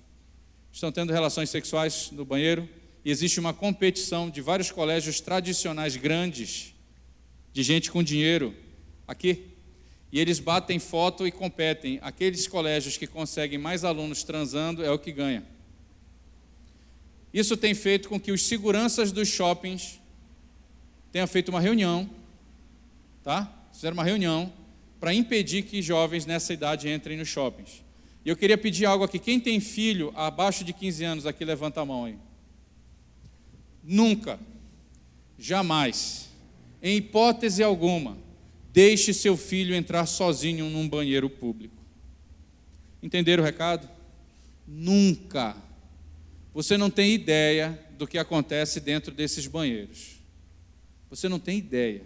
[SPEAKER 2] estão tendo relações sexuais no banheiro e existe uma competição de vários colégios tradicionais grandes, de gente com dinheiro, aqui, e eles batem foto e competem. Aqueles colégios que conseguem mais alunos transando é o que ganha. Isso tem feito com que os seguranças dos shoppings tenham feito uma reunião, tá? Fizeram uma reunião para impedir que jovens nessa idade entrem nos shoppings. E eu queria pedir algo aqui. Quem tem filho abaixo de 15 anos aqui, levanta a mão aí. Nunca, jamais, em hipótese alguma, deixe seu filho entrar sozinho num banheiro público. Entenderam o recado? Nunca. Você não tem ideia do que acontece dentro desses banheiros. Você não tem ideia.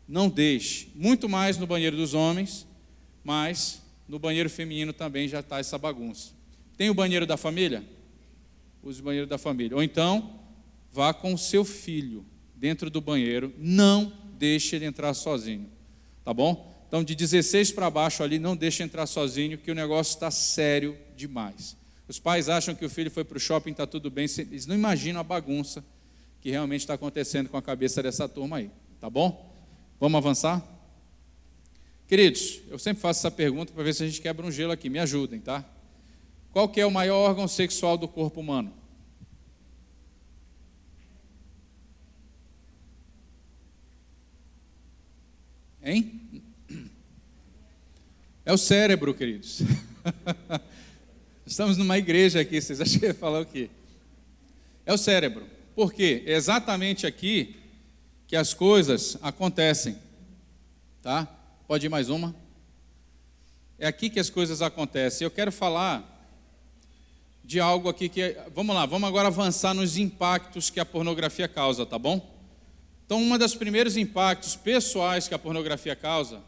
[SPEAKER 2] Não deixe. Muito mais no banheiro dos homens, mas no banheiro feminino também já está essa bagunça. Tem o banheiro da família? Use o banheiro da família. Ou então, vá com o seu filho dentro do banheiro. Não deixe ele entrar sozinho. Tá bom? Então, de 16 para baixo ali, não deixe entrar sozinho, que o negócio está sério demais. Os pais acham que o filho foi para o shopping, está tudo bem. Eles não imaginam a bagunça que realmente está acontecendo com a cabeça dessa turma aí. Tá bom? Vamos avançar? Queridos, eu sempre faço essa pergunta para ver se a gente quebra um gelo aqui. Me ajudem, tá? Qual que é o maior órgão sexual do corpo humano? Hein? É o cérebro, queridos. Estamos numa igreja aqui, vocês acham que eu ia falar o quê? É o cérebro. Por quê? É exatamente aqui que as coisas acontecem. Tá? Pode ir mais uma? É aqui que as coisas acontecem. Eu quero falar de algo aqui que... Vamos lá, vamos agora avançar nos impactos que a pornografia causa, tá bom? Então, um dos primeiros impactos pessoais que a pornografia causa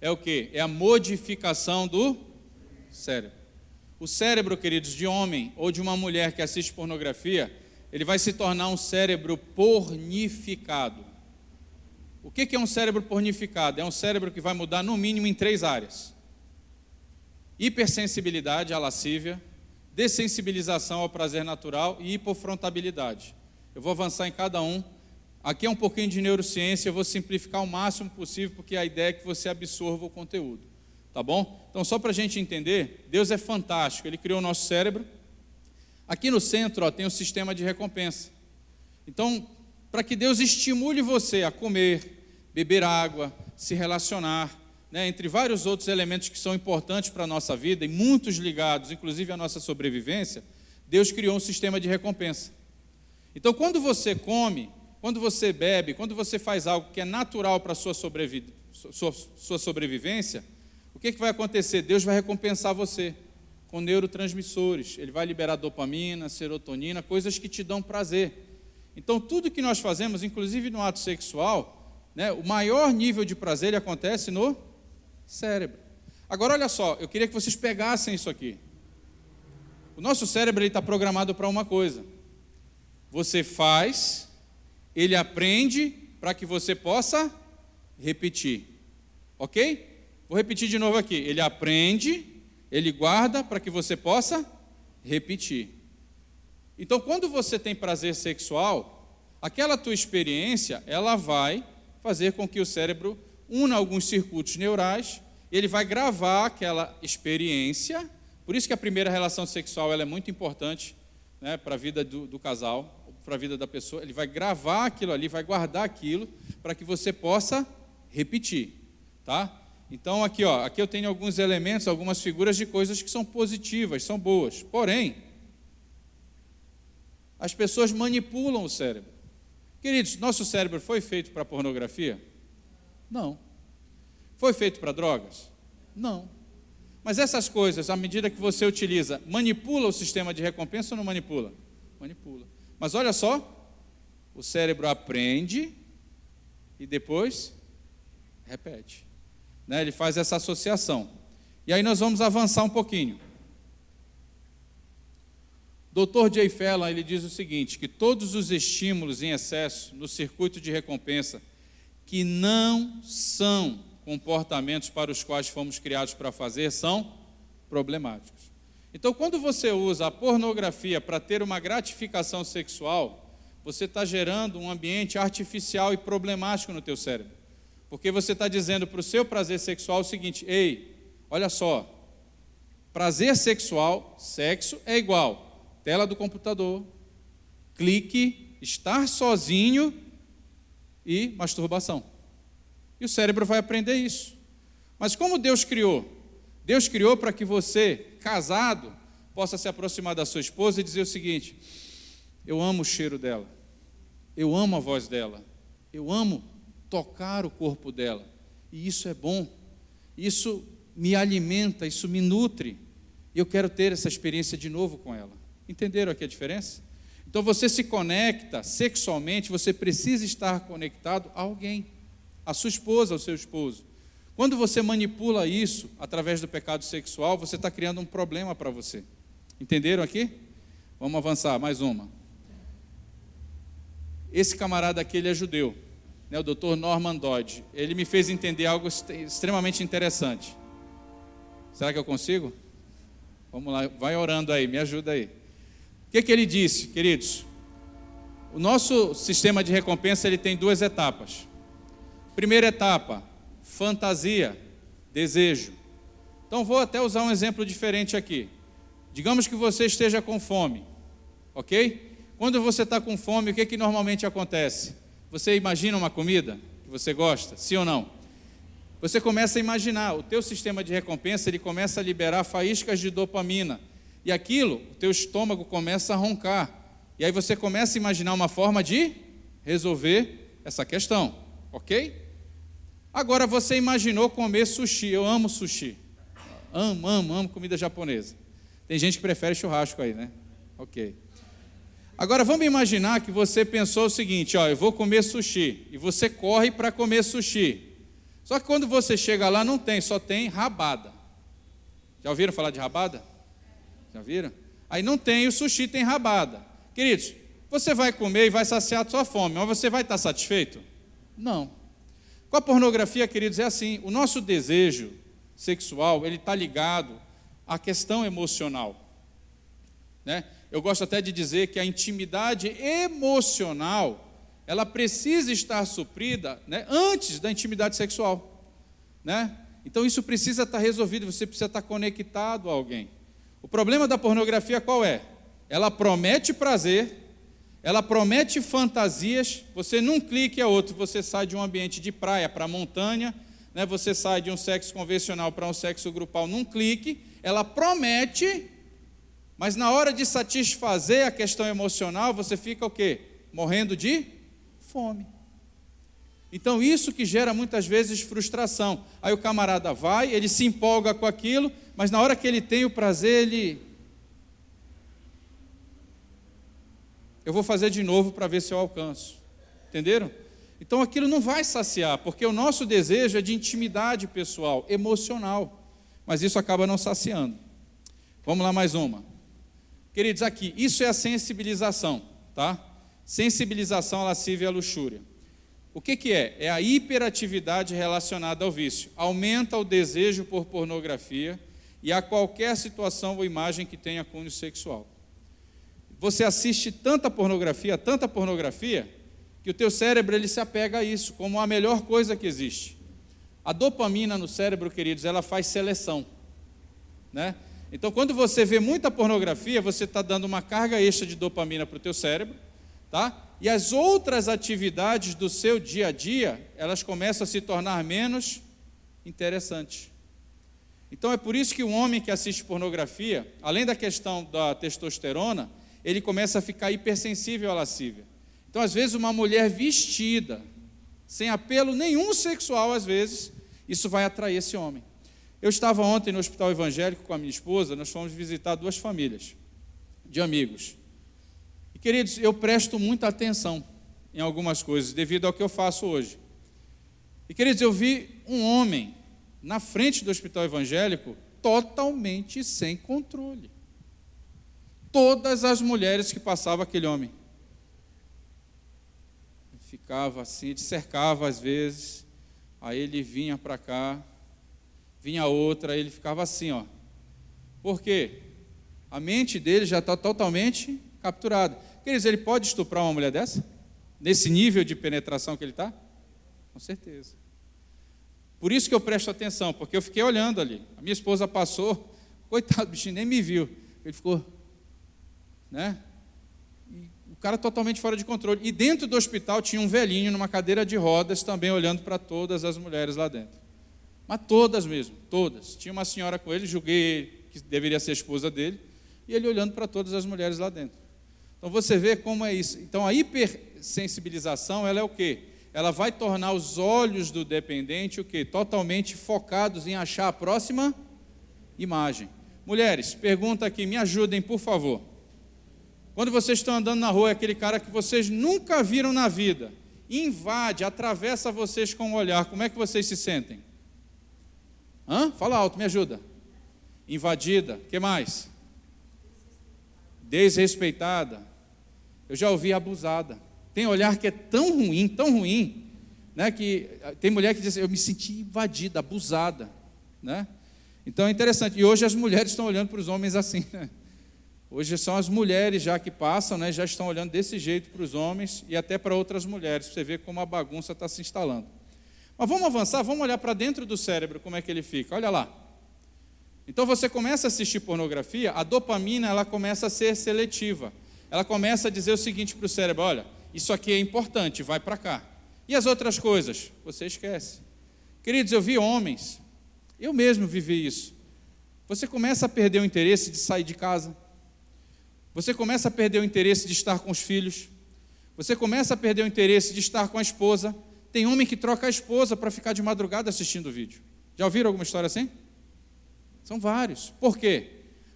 [SPEAKER 2] é o quê? É a modificação do cérebro. O cérebro, queridos, de homem ou de uma mulher que assiste pornografia, ele vai se tornar um cérebro pornificado. O que é um cérebro pornificado? É um cérebro que vai mudar no mínimo em 3 áreas. Hipersensibilidade à lascívia, dessensibilização ao prazer natural e hipofrontabilidade. Eu vou avançar em cada um. Aqui é um pouquinho de neurociência, eu vou simplificar o máximo possível, porque a ideia é que você absorva o conteúdo. Tá bom? Então, só para a gente entender, Deus é fantástico, Ele criou o nosso cérebro. Aqui no centro, tem um sistema de recompensa. Então, para que Deus estimule você a comer, beber água, se relacionar, né, entre vários outros elementos que são importantes para a nossa vida, e muitos ligados, inclusive à nossa sobrevivência, Deus criou um sistema de recompensa. Então, quando você come, quando você bebe, quando você faz algo que é natural para a sua sobrevivência, o que vai acontecer? Deus vai recompensar você com neurotransmissores. Ele vai liberar dopamina, serotonina, coisas que te dão prazer. Então, tudo que nós fazemos, inclusive no ato sexual, né, o maior nível de prazer acontece no cérebro. Agora, olha só, eu queria que vocês pegassem isso aqui. O nosso cérebro está programado para uma coisa. Você faz, ele aprende para que você possa repetir. Ok? Vou repetir de novo aqui. Ele aprende, ele guarda para que você possa repetir. Então, quando você tem prazer sexual, aquela tua experiência, ela vai fazer com que o cérebro una alguns circuitos neurais, ele vai gravar aquela experiência. Por isso que a primeira relação sexual ela é muito importante, né, para a vida do casal, para a vida da pessoa. Ele vai gravar aquilo ali, vai guardar aquilo, para que você possa repetir. Tá? Então, aqui eu tenho alguns elementos, algumas figuras de coisas que são positivas, são boas. Porém, as pessoas manipulam o cérebro. Queridos, nosso cérebro foi feito para pornografia? Não. Foi feito para drogas? Não. Mas essas coisas, à medida que você utiliza, manipula o sistema de recompensa ou não manipula? Manipula. Mas olha só, o cérebro aprende e depois repete. Né? Ele faz essa associação. E aí nós vamos avançar um pouquinho. Dr. Jay Fallon, ele diz o seguinte, que todos os estímulos em excesso no circuito de recompensa que não são comportamentos para os quais fomos criados para fazer são problemáticos. Então, quando você usa a pornografia para ter uma gratificação sexual, você está gerando um ambiente artificial e problemático no teu cérebro. Porque você está dizendo para o seu prazer sexual o seguinte, ei, olha só, prazer sexual, sexo é igual, tela do computador, clique, estar sozinho e masturbação. E o cérebro vai aprender isso. Mas como Deus criou? Deus criou para que você, casado, possa se aproximar da sua esposa e dizer o seguinte, eu amo o cheiro dela, eu amo a voz dela, eu amo tocar o corpo dela, e isso é bom, isso me alimenta, isso me nutre, e eu quero ter essa experiência de novo com ela. Entenderam aqui a diferença? Então você se conecta sexualmente, você precisa estar conectado a alguém, a sua esposa, ao seu esposo. Quando você manipula isso através do pecado sexual, você está criando um problema para você. Entenderam aqui? Vamos avançar, mais uma. Esse camarada aqui, ele é judeu, né, o Dr. Norman Dodge. Ele me fez entender algo extremamente interessante. Será que eu consigo? Vamos lá, vai orando aí, me ajuda aí. O que ele disse, queridos? O nosso sistema de recompensa ele tem duas etapas. Primeira etapa, fantasia, desejo. Então vou até usar um exemplo diferente aqui. Digamos que você esteja com fome, ok? Quando você está com fome, o que normalmente acontece? Você imagina uma comida que você gosta, sim ou não? Você começa a imaginar, o teu sistema de recompensa ele começa a liberar faíscas de dopamina. E aquilo, o teu estômago começa a roncar. E aí você começa a imaginar uma forma de resolver essa questão, ok? Agora você imaginou comer sushi. Eu amo sushi. Amo comida japonesa. Tem gente que prefere churrasco aí, né? Ok. Agora vamos imaginar que você pensou o seguinte, eu vou comer sushi. E você corre para comer sushi. Só que quando você chega lá não tem, só tem rabada. Já ouviram falar de rabada? Já viram? Aí não tem o sushi, tem rabada. Queridos, você vai comer e vai saciar a sua fome, mas você vai estar satisfeito? Não. Com a pornografia, queridos, é assim, o nosso desejo sexual, ele está ligado à questão emocional. Né? Eu gosto até de dizer que a intimidade emocional, ela precisa estar suprida, né, antes da intimidade sexual. Né? Então isso precisa estar resolvido, você precisa estar conectado a alguém. O problema da pornografia qual é? Ela promete prazer, ela promete fantasias, você num clique é outro, você sai de um ambiente de praia para montanha, né, você sai de um sexo convencional para um sexo grupal num clique, ela promete Mas na hora de satisfazer a questão emocional, você fica o quê? Morrendo de fome. Então isso que gera muitas vezes frustração. Aí o camarada vai, ele se empolga com aquilo, mas na hora que ele tem o prazer, eu vou fazer de novo para ver se eu alcanço. Entenderam? Então aquilo não vai saciar, porque o nosso desejo é de intimidade pessoal, emocional, mas isso acaba não saciando. Vamos lá mais uma. Queridos, aqui, isso é a sensibilização, tá? Sensibilização à lascívia e à luxúria. O que é? É a hiperatividade relacionada ao vício. Aumenta o desejo por pornografia e a qualquer situação ou imagem que tenha cunho sexual. Você assiste tanta pornografia, que o teu cérebro ele se apega a isso como a melhor coisa que existe. A dopamina no cérebro, queridos, ela faz seleção, né? Então, quando você vê muita pornografia, você está dando uma carga extra de dopamina para o teu cérebro, tá? E as outras atividades do seu dia a dia, elas começam a se tornar menos interessantes. Então, é por isso que um homem que assiste pornografia, além da questão da testosterona, ele começa a ficar hipersensível à lascívia. Então, às vezes, uma mulher vestida, sem apelo nenhum sexual, às vezes, isso vai atrair esse homem. Eu estava ontem no hospital evangélico com a minha esposa, nós fomos visitar 2 famílias de amigos. E, queridos, eu presto muita atenção em algumas coisas, devido ao que eu faço hoje. E, queridos, eu vi um homem na frente do hospital evangélico totalmente sem controle. Todas as mulheres que passavam aquele homem. Ficava assim, ele cercava às vezes, aí ele vinha para cá, vinha outra, aí ele ficava assim, ó. Por quê? A mente dele já está totalmente capturada. Queridos, ele pode estuprar uma mulher dessa? Nesse nível de penetração que ele está? Com certeza. Por isso que eu presto atenção, porque eu fiquei olhando ali. A minha esposa passou, coitado, o bichinho nem me viu. Ele ficou, né? O cara totalmente fora de controle. E dentro do hospital tinha um velhinho numa cadeira de rodas também olhando para todas as mulheres lá dentro. Mas todas mesmo, todas. Tinha uma senhora com ele, julguei que deveria ser a esposa dele, e ele olhando para todas as mulheres lá dentro. Então você vê como é isso. Então a hipersensibilização, ela é o quê? Ela vai tornar os olhos do dependente o quê? Totalmente focados em achar a próxima imagem. Mulheres, pergunta aqui, me ajudem, por favor. Quando vocês estão andando na rua, é aquele cara que vocês nunca viram na vida, invade, atravessa vocês com o olhar, como é que vocês se sentem? Fala alto, me ajuda. Invadida, o que mais? Desrespeitada. Eu já ouvi abusada. Tem olhar que é tão ruim, né, que tem mulher que diz assim, eu me senti invadida, abusada, né? Então é interessante. E hoje as mulheres estão olhando para os homens assim, né? Hoje são as mulheres já que passam, né, já estão olhando desse jeito para os homens e até para outras mulheres, para você ver como a bagunça está se instalando. Mas vamos avançar, vamos olhar para dentro do cérebro, como é que ele fica. Olha lá. Então você começa a assistir pornografia, a dopamina ela começa a ser seletiva. Ela começa a dizer o seguinte para o cérebro, olha, isso aqui é importante, vai para cá. E as outras coisas? Você esquece. Queridos, eu vi homens, eu mesmo vivi isso. Você começa a perder o interesse de sair de casa. Você começa a perder o interesse de estar com os filhos. Você começa a perder o interesse de estar com a esposa. Tem homem que troca a esposa para ficar de madrugada assistindo o vídeo. Já ouviram alguma história assim? São vários. Por quê?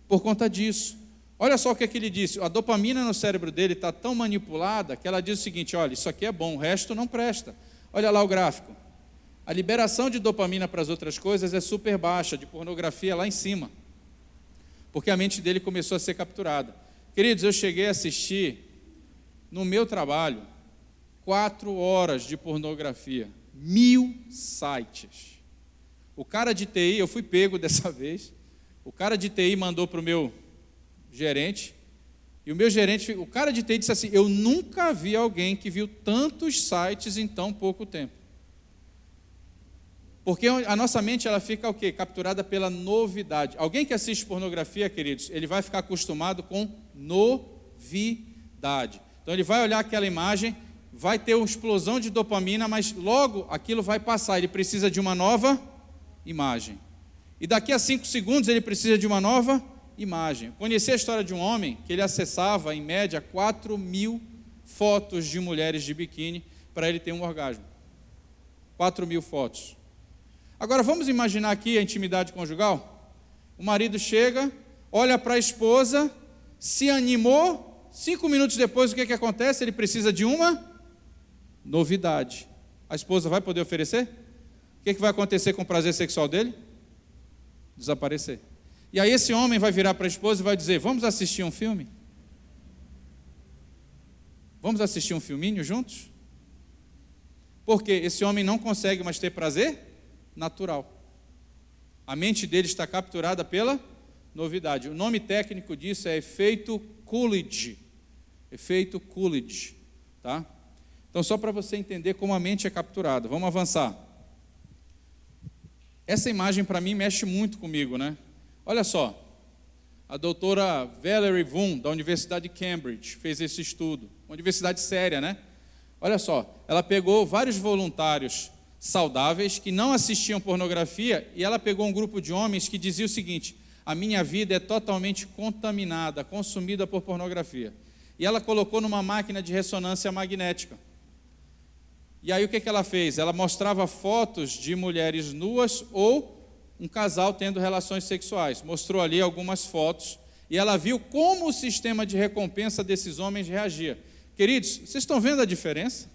[SPEAKER 2] Por conta disso. Olha só o que ele disse. A dopamina no cérebro dele está tão manipulada que ela diz o seguinte, olha, isso aqui é bom, o resto não presta. Olha lá o gráfico. A liberação de dopamina para as outras coisas é super baixa, de pornografia lá em cima. Porque a mente dele começou a ser capturada. Queridos, eu cheguei a assistir, no meu trabalho, 4 horas de pornografia, 1000 sites. O cara de TI, eu fui pego dessa vez, o cara de TI mandou para o meu gerente, e o meu gerente, o cara de TI disse assim, eu nunca vi alguém que viu tantos sites em tão pouco tempo. Porque a nossa mente ela fica o quê? Capturada pela novidade. Alguém que assiste pornografia, queridos, ele vai ficar acostumado com novidade. Então ele vai olhar aquela imagem, vai ter uma explosão de dopamina, mas logo aquilo vai passar. Ele precisa de uma nova imagem. E daqui a 5 segundos ele precisa de uma nova imagem. Conheci a história de um homem que ele acessava, em média, 4.000 fotos de mulheres de biquíni para ele ter um orgasmo. 4.000 fotos. Agora, vamos imaginar aqui a intimidade conjugal? O marido chega, olha para a esposa, se animou, 5 minutos depois, o que acontece? Ele precisa de uma novidade. A esposa vai poder oferecer? O que vai acontecer com o prazer sexual dele? Desaparecer. E aí esse homem vai virar para a esposa e vai dizer: vamos assistir um filme? Vamos assistir um filminho juntos? Porque esse homem não consegue mais ter prazer natural. A mente dele está capturada pela novidade. O nome técnico disso é efeito Coolidge. Efeito Coolidge, tá? Então, só para você entender como a mente é capturada. Vamos avançar. Essa imagem, para mim, mexe muito comigo, né? Olha só. A doutora Valerie Voon, da Universidade de Cambridge, fez esse estudo. Uma universidade séria, né? Olha só. Ela pegou vários voluntários saudáveis que não assistiam pornografia e ela pegou um grupo de homens que dizia o seguinte: a minha vida é totalmente contaminada, consumida por pornografia. E ela colocou numa máquina de ressonância magnética. E aí o que ela fez? Ela mostrava fotos de mulheres nuas ou um casal tendo relações sexuais. Mostrou ali algumas fotos e ela viu como o sistema de recompensa desses homens reagia. Queridos, vocês estão vendo a diferença?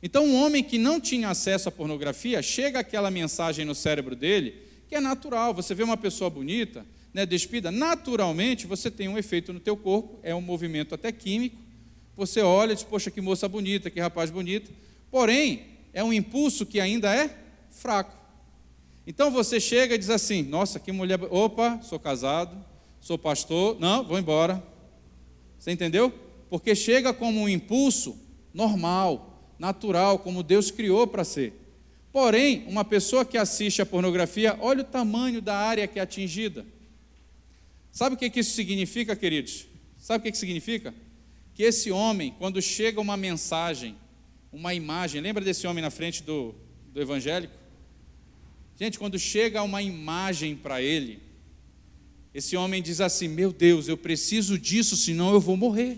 [SPEAKER 2] Então um homem que não tinha acesso à pornografia, chega aquela mensagem no cérebro dele, que é natural. Você vê uma pessoa bonita, né, despida, naturalmente você tem um efeito no teu corpo, é um movimento até químico. Você olha e diz: poxa, que moça bonita, que rapaz bonito. Porém, é um impulso que ainda é fraco. Então você chega e diz assim: nossa, que mulher... Opa, sou casado, sou pastor, não, vou embora. Você entendeu? Porque chega como um impulso normal, natural, como Deus criou para ser. Porém, uma pessoa que assiste a pornografia, olha o tamanho da área que é atingida. Sabe o que isso significa, queridos? Sabe o que significa? Que esse homem, quando chega uma mensagem, uma imagem, lembra desse homem na frente do evangélico? Gente, quando chega uma imagem para ele, esse homem diz assim: meu Deus, eu preciso disso, senão eu vou morrer.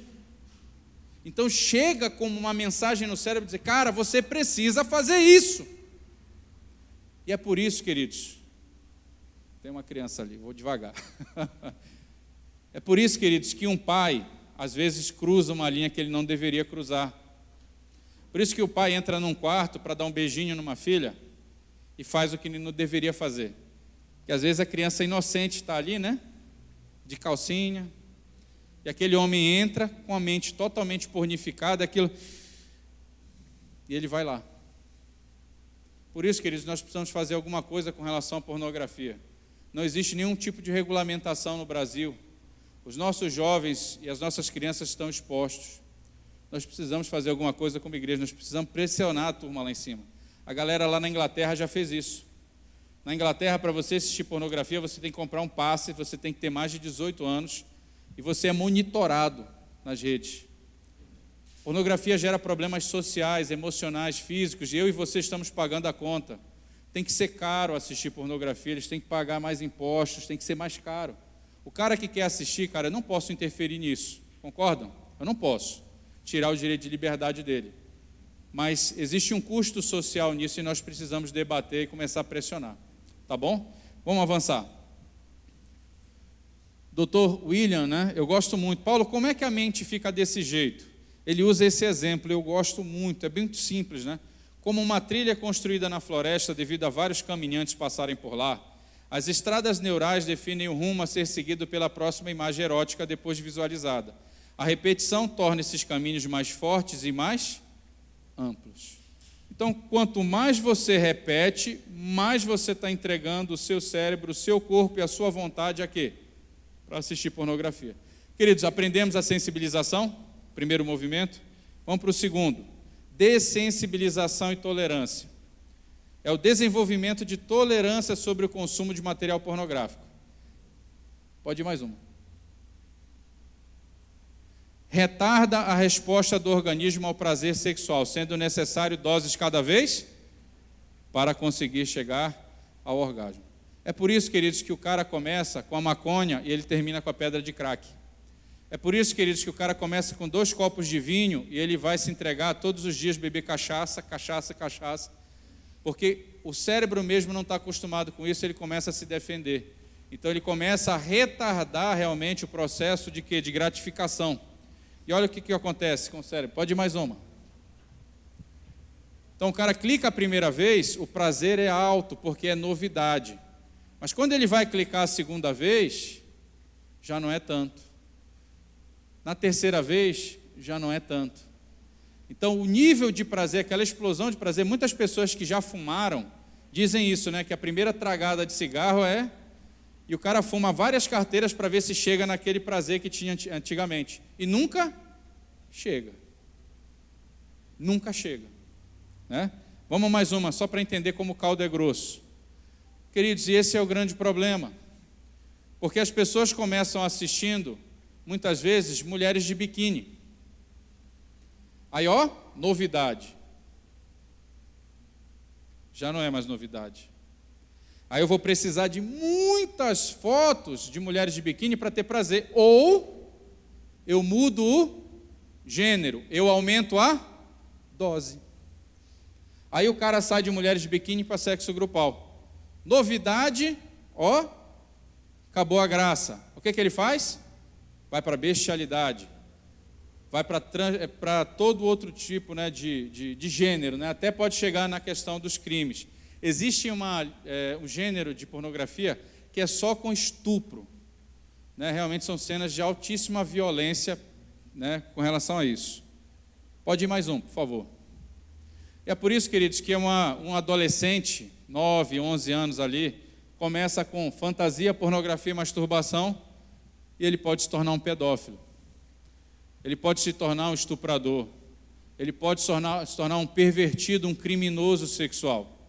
[SPEAKER 2] Então chega como uma mensagem no cérebro, dizer: cara, você precisa fazer isso. E é por isso, queridos, tem uma criança ali, vou devagar. É por isso, queridos, que um pai às vezes cruza uma linha que ele não deveria cruzar. Por isso que o pai entra num quarto para dar um beijinho numa filha e faz o que ele não deveria fazer. Porque às vezes a criança inocente está ali, né? De calcinha. E aquele homem entra com a mente totalmente pornificada, aquilo, e ele vai lá. Por isso, queridos, nós precisamos fazer alguma coisa com relação à pornografia. Não existe nenhum tipo de regulamentação no Brasil. Os nossos jovens e as nossas crianças estão expostos. Nós precisamos fazer alguma coisa como igreja, nós precisamos pressionar a turma lá em cima. A galera lá na Inglaterra já fez isso. Na Inglaterra, para você assistir pornografia, você tem que comprar um passe, você tem que ter mais de 18 anos e você é monitorado nas redes. Pornografia gera problemas sociais, emocionais, físicos, e eu e você estamos pagando a conta. Tem que ser caro assistir pornografia, eles têm que pagar mais impostos, tem que ser mais caro. O cara que quer assistir, cara, eu não posso interferir nisso, concordam? Eu não posso tirar o direito de liberdade dele. Mas existe um custo social nisso e nós precisamos debater e começar a pressionar. Tá bom? Vamos avançar. Dr. William, né? Eu gosto muito. Paulo, como é que a mente fica desse jeito? Ele usa esse exemplo, eu gosto muito, é bem simples, né? Como uma trilha construída na floresta devido a vários caminhantes passarem por lá, as estradas neurais definem o rumo a ser seguido pela próxima imagem erótica depois de visualizada. A repetição torna esses caminhos mais fortes e mais amplos. Então, quanto mais você repete, mais você está entregando o seu cérebro, o seu corpo e a sua vontade a quê? Para assistir pornografia. Queridos, aprendemos a sensibilização, primeiro movimento. Vamos para o segundo. Dessensibilização e tolerância. É o desenvolvimento de tolerância sobre o consumo de material pornográfico. Pode ir mais uma. Retarda a resposta do organismo ao prazer sexual, sendo necessário doses cada vez para conseguir chegar ao orgasmo. É por isso, queridos, que o cara começa com a maconha e ele termina com a pedra de crack. É por isso, queridos, que o cara começa com 2 copos de vinho e ele vai se entregar todos os dias beber cachaça, porque o cérebro mesmo não está acostumado com isso, ele começa a se defender. Então ele começa a retardar realmente o processo de quê? De gratificação. E olha o que acontece com o cérebro. Pode ir mais uma. Então o cara clica a primeira vez, o prazer é alto, porque é novidade. Mas quando ele vai clicar a segunda vez, já não é tanto. Na terceira vez, já não é tanto. Então, o nível de prazer, aquela explosão de prazer, muitas pessoas que já fumaram dizem isso, né? Que a primeira tragada de cigarro é... E o cara fuma várias carteiras para ver se chega naquele prazer que tinha antigamente. E nunca chega. Nunca chega. Né? Vamos mais uma, só para entender como o caldo é grosso. Queridos, e esse é o grande problema. Porque as pessoas começam assistindo... muitas vezes, mulheres de biquíni. Aí, ó, novidade. Já não é mais novidade. Aí eu vou precisar de muitas fotos de mulheres de biquíni para ter prazer. Ou eu mudo o gênero, eu aumento a dose. Aí o cara sai de mulheres de biquíni para sexo grupal. Novidade, ó, acabou a graça. O que ele faz? Vai para a bestialidade, vai para todo outro tipo, né, de gênero, né? Até pode chegar na questão dos crimes. Existe um gênero de pornografia que é só com estupro, né? Realmente são cenas de altíssima violência, né, com relação a isso. Pode ir mais um, por favor. É por isso, queridos, que um adolescente, 9, 11 anos ali, começa com fantasia, pornografia e masturbação, e ele pode se tornar um pedófilo, ele pode se tornar um estuprador, ele pode se tornar um pervertido, um criminoso sexual,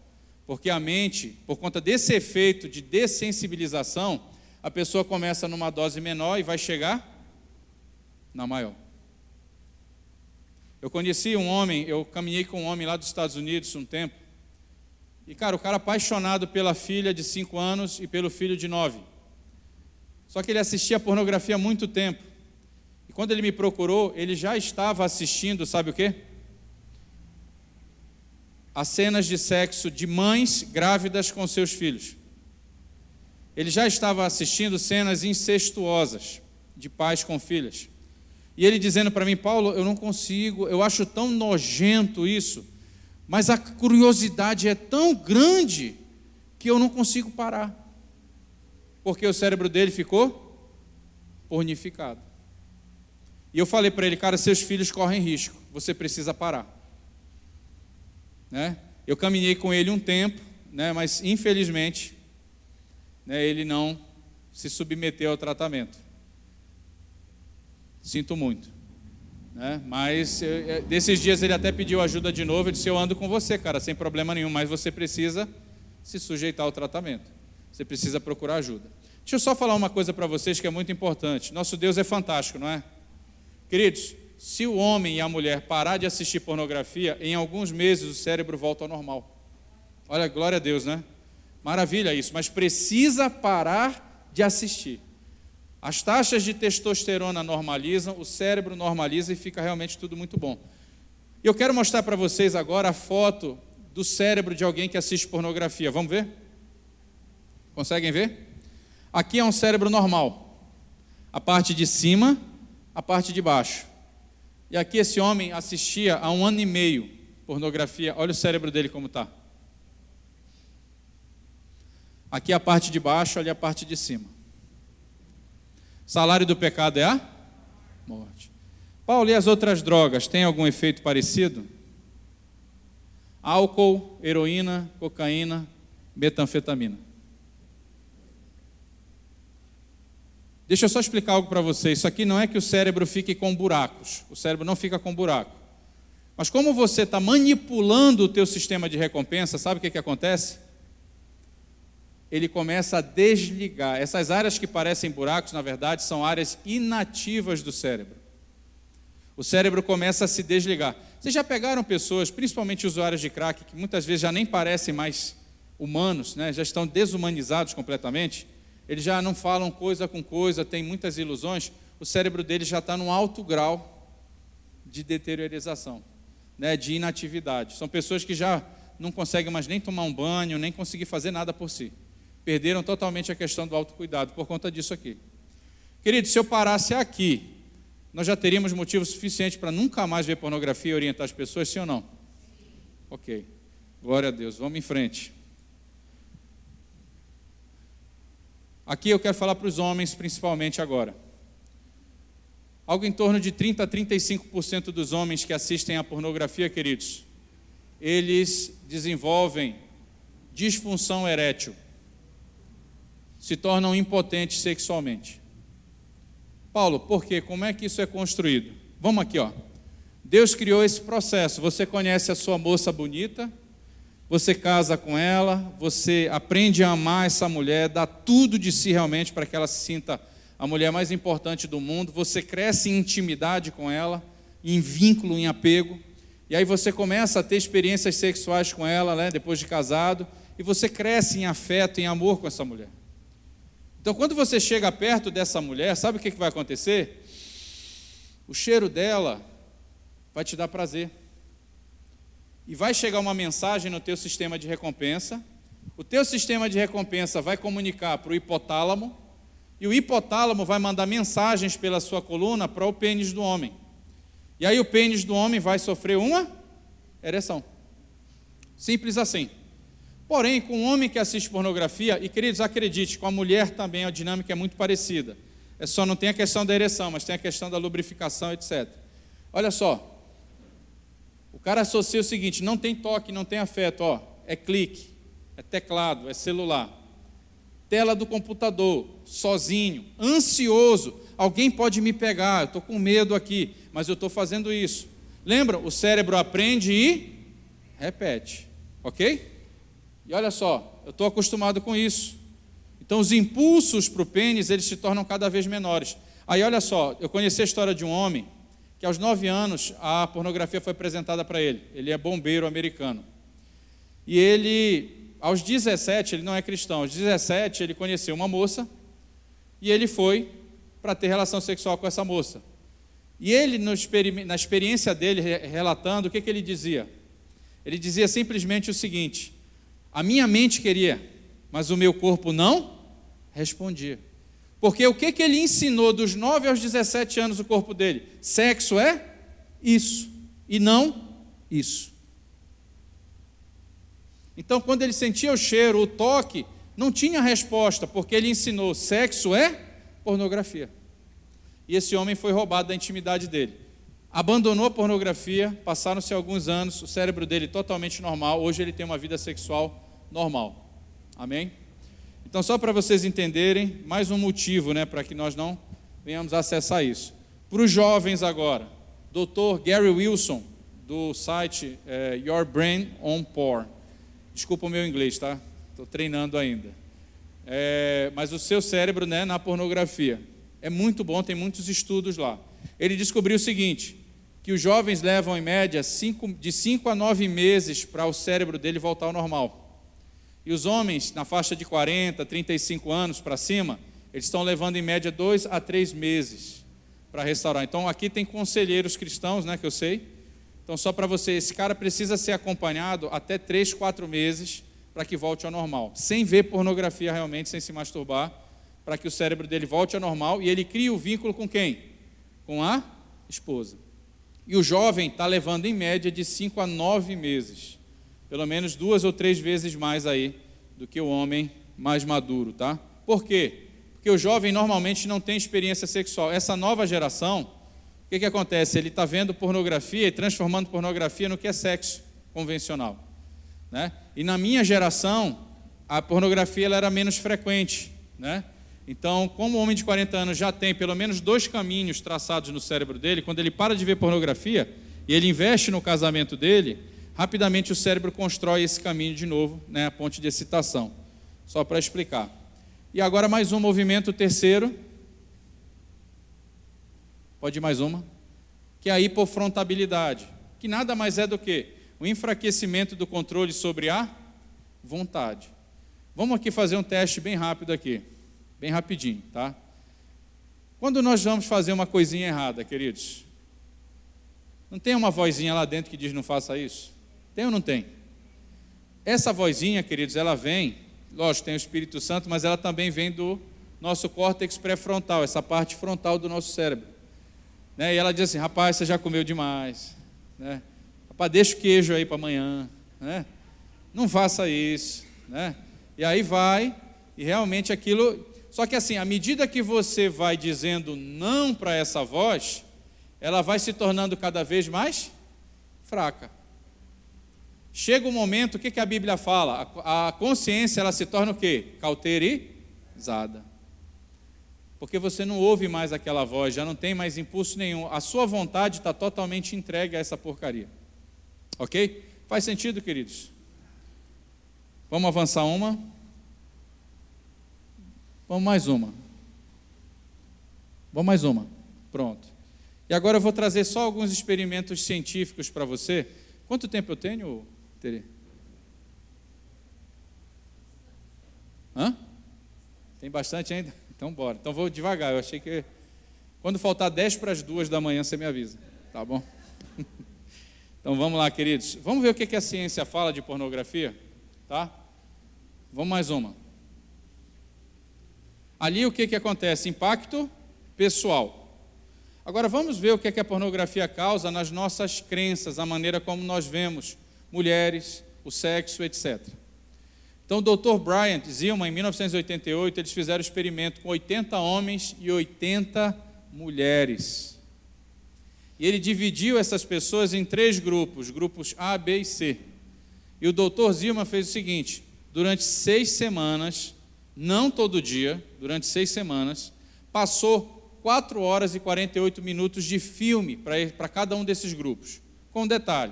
[SPEAKER 2] porque a mente, por conta desse efeito de dessensibilização, a pessoa começa numa dose menor e vai chegar na maior. Eu conheci um homem, eu caminhei com um homem lá dos Estados Unidos um tempo, e cara, o cara apaixonado pela filha de 5 anos e pelo filho de 9. Só que ele assistia pornografia há muito tempo. E quando ele me procurou, ele já estava assistindo, sabe o quê? As cenas de sexo de mães grávidas com seus filhos. Ele já estava assistindo cenas incestuosas de pais com filhas. E ele dizendo para mim, Paulo, eu não consigo, eu acho tão nojento isso, mas a curiosidade é tão grande que eu não consigo parar. Porque o cérebro dele ficou pornificado. E eu falei para ele, cara, seus filhos correm risco, você precisa parar. Né? Eu caminhei com ele um tempo, né, mas infelizmente, né, ele não se submeteu ao tratamento. Sinto muito. Né? Mas desses dias ele até pediu ajuda de novo, eu disse, eu ando com você, cara, sem problema nenhum, mas você precisa se sujeitar ao tratamento. Você precisa procurar ajuda. Deixa eu só falar uma coisa para vocês que é muito importante. Nosso Deus é fantástico, não é? Queridos, se o homem e a mulher parar de assistir pornografia, em alguns meses o cérebro volta ao normal. Olha, glória a Deus, né? Maravilha isso, mas precisa parar de assistir. As taxas de testosterona normalizam, o cérebro normaliza e fica realmente tudo muito bom. E eu quero mostrar para vocês agora a foto do cérebro de alguém que assiste pornografia. Vamos ver? Conseguem ver? Aqui é um cérebro normal. A parte de cima, a parte de baixo. E aqui esse homem assistia há 1 ano e meio pornografia. Olha o cérebro dele como está. Aqui a parte de baixo, ali a parte de cima. Salário do pecado é a morte. Paulo, e as outras drogas, têm algum efeito parecido? Álcool, heroína, cocaína, metanfetamina. Deixa eu só explicar algo para vocês. Isso aqui não é que o cérebro fique com buracos. O cérebro não fica com buraco. Mas como você está manipulando o teu sistema de recompensa, sabe o que acontece? Ele começa a desligar. Essas áreas que parecem buracos, na verdade, são áreas inativas do cérebro. O cérebro começa a se desligar. Vocês já pegaram pessoas, principalmente usuários de crack, que muitas vezes já nem parecem mais humanos, né, já estão desumanizados completamente, eles já não falam coisa com coisa, têm muitas ilusões, o cérebro deles já está num alto grau de deteriorização, né, de inatividade. São pessoas que já não conseguem mais nem tomar um banho, nem conseguir fazer nada por si. Perderam totalmente a questão do autocuidado por conta disso aqui. Querido, se eu parasse aqui, nós já teríamos motivo suficiente para nunca mais ver pornografia e orientar as pessoas, sim ou não? Ok. Glória a Deus. Vamos em frente. Aqui eu quero falar para os homens, principalmente agora. Algo em torno de 30% a 35% dos homens que assistem à pornografia, queridos, eles desenvolvem disfunção erétil, se tornam impotentes sexualmente. Paulo, por quê? Como é que isso é construído? Vamos aqui, ó. Deus criou esse processo. Você conhece a sua moça bonita, você casa com ela, você aprende a amar essa mulher, dá tudo de si realmente para que ela se sinta a mulher mais importante do mundo, você cresce em intimidade com ela, em vínculo, em apego, e aí você começa a ter experiências sexuais com ela, né, depois de casado, e você cresce em afeto, em amor com essa mulher. Então, quando você chega perto dessa mulher, sabe o que vai acontecer? O cheiro dela vai te dar prazer. E vai chegar uma mensagem no teu sistema de recompensa. O teu sistema de recompensa vai comunicar para o hipotálamo. E o hipotálamo vai mandar mensagens pela sua coluna para o pênis do homem. E aí o pênis do homem vai sofrer uma ereção. Simples assim. Porém, com o homem que assiste pornografia, e queridos, acredite, com a mulher também a dinâmica é muito parecida. É só não tem a questão da ereção, mas tem a questão da lubrificação, etc. Olha só, o cara associa o seguinte, não tem toque, não tem afeto, ó, é clique, é teclado, é celular, tela do computador, sozinho, ansioso, alguém pode me pegar, eu estou com medo aqui, mas eu estou fazendo isso. Lembra? O cérebro aprende e repete, ok? E olha só, eu estou acostumado com isso. Então os impulsos para o pênis, eles se tornam cada vez menores. Aí olha só, eu conheci a história de um homem, que aos 9 anos a pornografia foi apresentada para ele. Ele é bombeiro americano. E ele, aos 17, ele não é cristão, aos 17 ele conheceu uma moça, e ele foi para ter relação sexual com essa moça. E ele, na experiência dele, relatando, o que ele dizia? Ele dizia simplesmente o seguinte: a minha mente queria, mas o meu corpo não respondia. Porque o que ele ensinou dos 9 aos 17 anos o corpo dele? Sexo é isso, e não isso. Então, quando ele sentia o cheiro, o toque, não tinha resposta, porque ele ensinou, sexo é pornografia. E esse homem foi roubado da intimidade dele. Abandonou a pornografia, passaram-se alguns anos, o cérebro dele totalmente normal, hoje ele tem uma vida sexual normal. Amém? Então, só para vocês entenderem, mais um motivo, né, para que nós não venhamos a acessar isso. Para os jovens agora, Dr. Gary Wilson, do site Your Brain on Porn. Desculpa o meu inglês, tá? Estou treinando ainda. Mas o seu cérebro, né, na pornografia. É muito bom, tem muitos estudos lá. Ele descobriu o seguinte, que os jovens levam, em média, de 5 a 9 meses para o cérebro dele voltar ao normal. E os homens, na faixa de 40, 35 anos para cima, eles estão levando, em média, 2 a 3 meses para restaurar. Então, aqui tem conselheiros cristãos, né, que eu sei. Então, só para você, esse cara precisa ser acompanhado até 3, 4 meses para que volte ao normal. Sem ver pornografia realmente, sem se masturbar, para que o cérebro dele volte ao normal e ele crie o vínculo com quem? Com a esposa. E o jovem está levando, em média, de 5 a 9 meses. Pelo menos 2 ou 3 vezes mais aí do que o homem mais maduro, tá? Por quê? Porque o jovem normalmente não tem experiência sexual. Essa nova geração, o que acontece? Ele está vendo pornografia e transformando pornografia no que é sexo convencional, né? E na minha geração, a pornografia ela era menos frequente, né? Então, como o homem de 40 anos já tem pelo menos 2 caminhos traçados no cérebro dele, quando ele para de ver pornografia e ele investe no casamento dele, rapidamente o cérebro constrói esse caminho de novo, né, a ponte de excitação. Só para explicar. E agora mais um movimento terceiro. Pode ir mais uma. Que é a hipofrontabilidade. Que nada mais é do que o enfraquecimento do controle sobre a vontade. Vamos aqui fazer um teste bem rápido aqui, bem rapidinho, tá? Quando nós vamos fazer uma coisinha errada, queridos, não tem uma vozinha lá dentro que diz não faça isso? Tem ou não tem? Essa vozinha, queridos, ela vem, lógico, tem o Espírito Santo, mas ela também vem do nosso córtex pré-frontal, essa parte frontal do nosso cérebro. Né? E ela diz assim, rapaz, você já comeu demais. Né? Rapaz, deixa o queijo aí para amanhã. Né? Não faça isso. Né? E aí vai, e realmente aquilo... Só que assim, à medida que você vai dizendo não para essa voz, ela vai se tornando cada vez mais fraca. Chega um momento, o que a Bíblia fala? A consciência, ela se torna o quê? Cauterizada. Porque você não ouve mais aquela voz, já não tem mais impulso nenhum. A sua vontade está totalmente entregue a essa porcaria. Ok? Faz sentido, queridos? Vamos avançar uma? Vamos mais uma. Vamos mais uma. Pronto. E agora eu vou trazer só alguns experimentos científicos para você. Quanto tempo eu tenho, Tere? Hã? Tem bastante ainda? Então bora. Então vou devagar. Eu achei que quando faltar 10 para as 2 da manhã você me avisa. Tá bom? Então vamos lá, queridos. Vamos ver o que a ciência fala de pornografia? Tá? Vamos mais uma. Ali o que acontece? Impacto pessoal. Agora vamos ver o que a pornografia causa nas nossas crenças, a maneira como nós vemos mulheres, o sexo, etc. Então o Dr. Bryant Zillman, em 1988, eles fizeram um experimento com 80 homens e 80 mulheres. E ele dividiu essas pessoas em 3 grupos, grupos A, B e C. E o Dr. Zillman fez o seguinte, durante 6 semanas, não todo dia, durante 6 semanas, passou 4 horas e 48 minutos de filme para cada um desses grupos. Com um detalhe,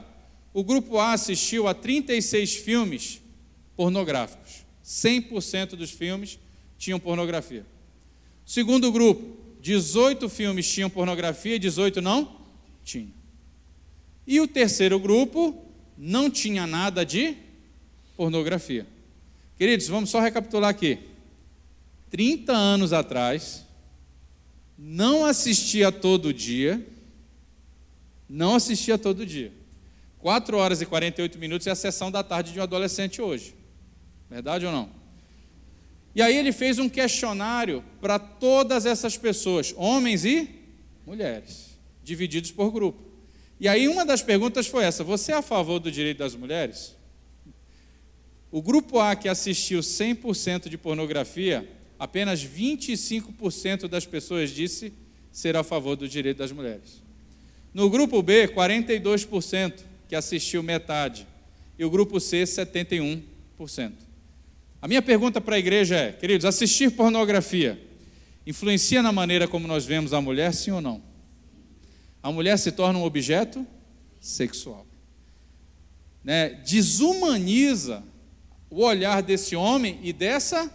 [SPEAKER 2] o grupo A assistiu a 36 filmes pornográficos. 100% dos filmes tinham pornografia. O segundo grupo, 18 filmes tinham pornografia e 18 não tinham. E o terceiro grupo não tinha nada de pornografia. Queridos, vamos só recapitular aqui. 30 anos atrás, não assistia todo dia, 4 horas e 48 minutos é a sessão da tarde de um adolescente hoje. Verdade ou não? E aí ele fez um questionário para todas essas pessoas, homens e mulheres, divididos por grupo. E aí uma das perguntas foi essa, você é a favor do direito das mulheres? O grupo A, que assistiu 100% de pornografia, apenas 25% das pessoas disse ser a favor do direito das mulheres. No grupo B, 42% que assistiu metade. E o grupo C, 71%. A minha pergunta para a igreja é, queridos, assistir pornografia influencia na maneira como nós vemos a mulher, sim ou não? A mulher se torna um objeto sexual. Né? Desumaniza o olhar desse homem e dessa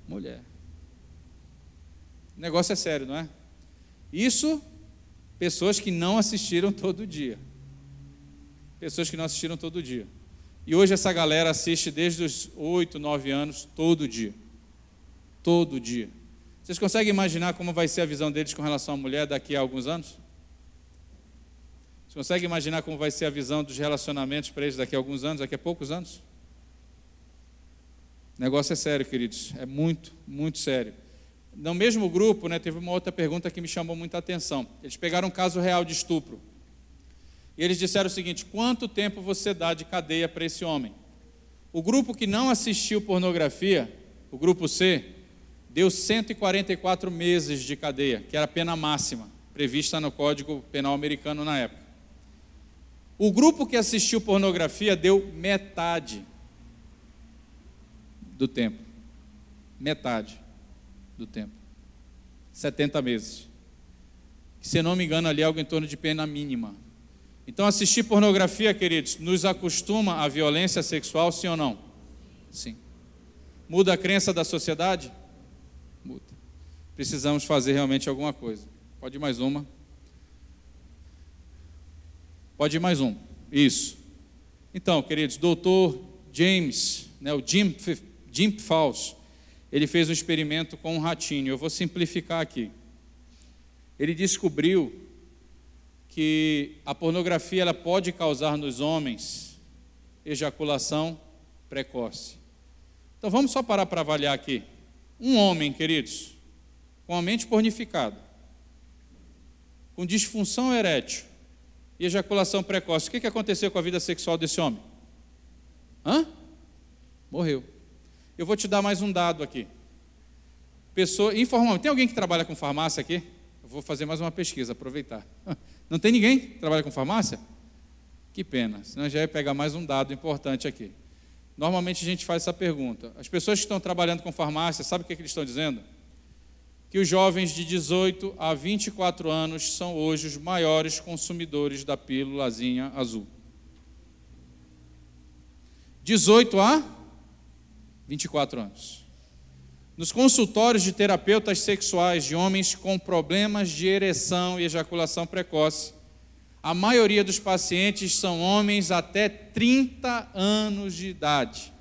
[SPEAKER 2] mulher. O negócio é sério, não é? Isso, pessoas que não assistiram todo dia. Pessoas que não assistiram todo dia. E hoje essa galera assiste desde os 8, 9 anos, todo dia. Todo dia. Vocês conseguem imaginar como vai ser a visão deles com relação à mulher daqui a alguns anos? Vocês conseguem imaginar como vai ser a visão dos relacionamentos para eles daqui a alguns anos, daqui a poucos anos? O negócio é sério, queridos. É muito, muito sério. No mesmo grupo, né, teve uma outra pergunta que me chamou muita atenção. Eles pegaram um caso real de estupro. E eles disseram o seguinte, quanto tempo você dá de cadeia para esse homem? O grupo que não assistiu pornografia, o grupo C, deu 144 meses de cadeia, que era a pena máxima, prevista no Código Penal americano na época. O grupo que assistiu pornografia deu metade do tempo. Metade do tempo. 70 meses. Se eu não me engano, ali é algo em torno de pena mínima. Então, assistir pornografia, queridos, nos acostuma à violência sexual, sim ou não? Sim. Muda a crença da sociedade? Muda. Precisamos fazer realmente alguma coisa. Pode ir mais uma. Pode ir mais um. Isso. Então, queridos, Dr. James né, o Jim Fauci, ele fez um experimento com um ratinho. Eu vou simplificar aqui. Ele descobriu que a pornografia ela pode causar nos homens ejaculação precoce. Então vamos só parar para avaliar aqui. Um homem, queridos, com a mente pornificada, com disfunção erétil e ejaculação precoce, o que aconteceu com a vida sexual desse homem? Morreu. Eu vou te dar mais um dado aqui. Pessoa, informalmente, tem alguém que trabalha com farmácia aqui? Eu vou fazer mais uma pesquisa, aproveitar. Não tem ninguém que trabalha com farmácia? Que pena, senão já ia pegar mais um dado importante aqui. Normalmente a gente faz essa pergunta. As pessoas que estão trabalhando com farmácia, sabe o que eles estão dizendo? Que os jovens de 18 a 24 anos são hoje os maiores consumidores da pílulazinha azul. 18 a 24 anos. Nos consultórios de terapeutas sexuais de homens com problemas de ereção e ejaculação precoce, a maioria dos pacientes são homens até 30 anos de idade.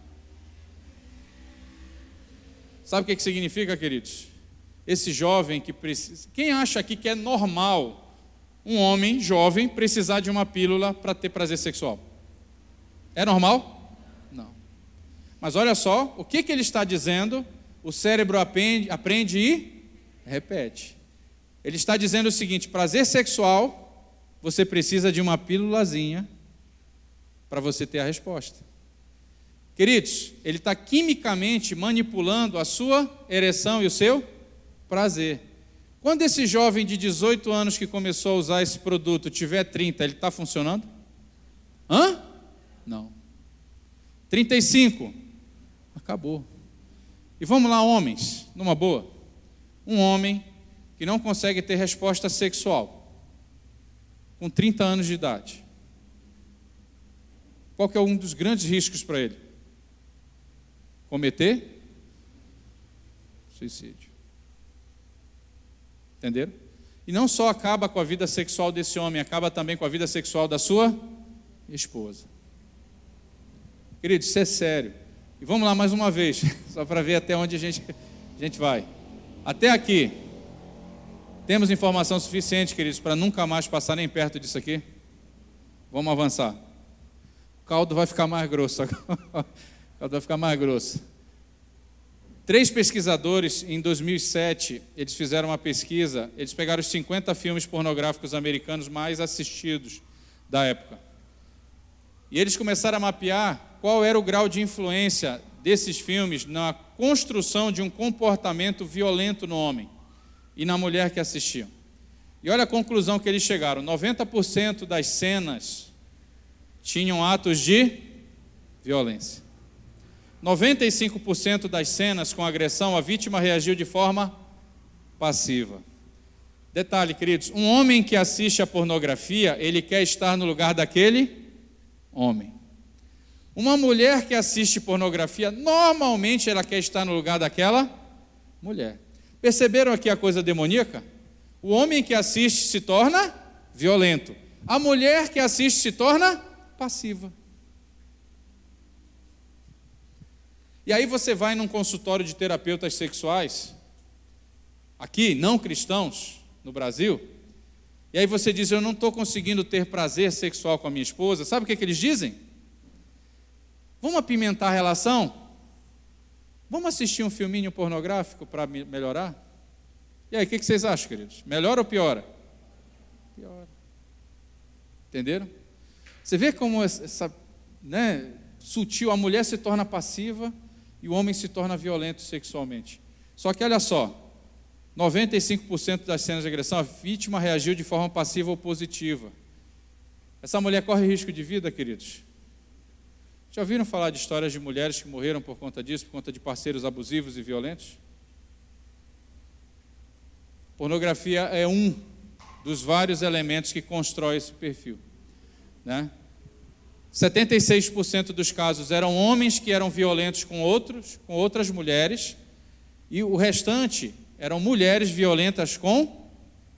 [SPEAKER 2] Sabe o que significa, queridos? Esse jovem que precisa... Quem acha aqui que é normal um homem jovem precisar de uma pílula para ter prazer sexual? É normal? Não. Mas olha só, o que ele está dizendo? O cérebro aprende e repete. Ele está dizendo o seguinte: prazer sexual, você precisa de uma pílulazinha para você ter a resposta. Queridos, ele está quimicamente manipulando a sua ereção e o seu prazer. Quando esse jovem de 18 anos que começou a usar esse produto tiver 30, ele está funcionando? Não. 35, acabou. E vamos lá, homens, numa boa. Um homem que não consegue ter resposta sexual com 30 anos de idade. Qual que é um dos grandes riscos para ele? Cometer suicídio. Entenderam? E não só acaba com a vida sexual desse homem, acaba também com a vida sexual da sua esposa. Queridos, isso é sério. E vamos lá mais uma vez, só para ver até onde a gente vai. Até aqui, temos informação suficiente, queridos, para nunca mais passar nem perto disso aqui? Vamos avançar. O caldo vai ficar mais grosso agora. O caldo vai ficar mais grosso. 3 pesquisadores, em 2007, eles fizeram uma pesquisa, eles pegaram os 50 filmes pornográficos americanos mais assistidos da época. E eles começaram a mapear qual era o grau de influência desses filmes na construção de um comportamento violento no homem e na mulher que assistiam. E olha a conclusão que eles chegaram: 90% das cenas tinham atos de violência. 95% das cenas com agressão, a vítima reagiu de forma passiva. Detalhe, queridos, um homem que assiste a pornografia, ele quer estar no lugar daquele homem. Uma mulher que assiste pornografia, normalmente ela quer estar no lugar daquela mulher. Perceberam aqui a coisa demoníaca? O homem que assiste se torna violento. A mulher que assiste se torna passiva. E aí você vai num consultório de terapeutas sexuais, aqui, não cristãos, no Brasil, e aí você diz: eu não estou conseguindo ter prazer sexual com a minha esposa. Sabe o que eles dizem? Vamos apimentar a relação? Vamos assistir um filminho pornográfico para melhorar? E aí, o que vocês acham, queridos? Melhora ou piora? Piora. Entenderam? Você vê como essa, sutil, a mulher se torna passiva e o homem se torna violento sexualmente. Só que olha só, 95% das cenas de agressão, a vítima reagiu de forma passiva ou positiva. Essa mulher corre risco de vida, queridos? Já ouviram falar de histórias de mulheres que morreram por conta disso, por conta de parceiros abusivos e violentos? Pornografia é um dos vários elementos que constrói esse perfil, 76% dos casos eram homens que eram violentos com outras mulheres, e o restante eram mulheres violentas com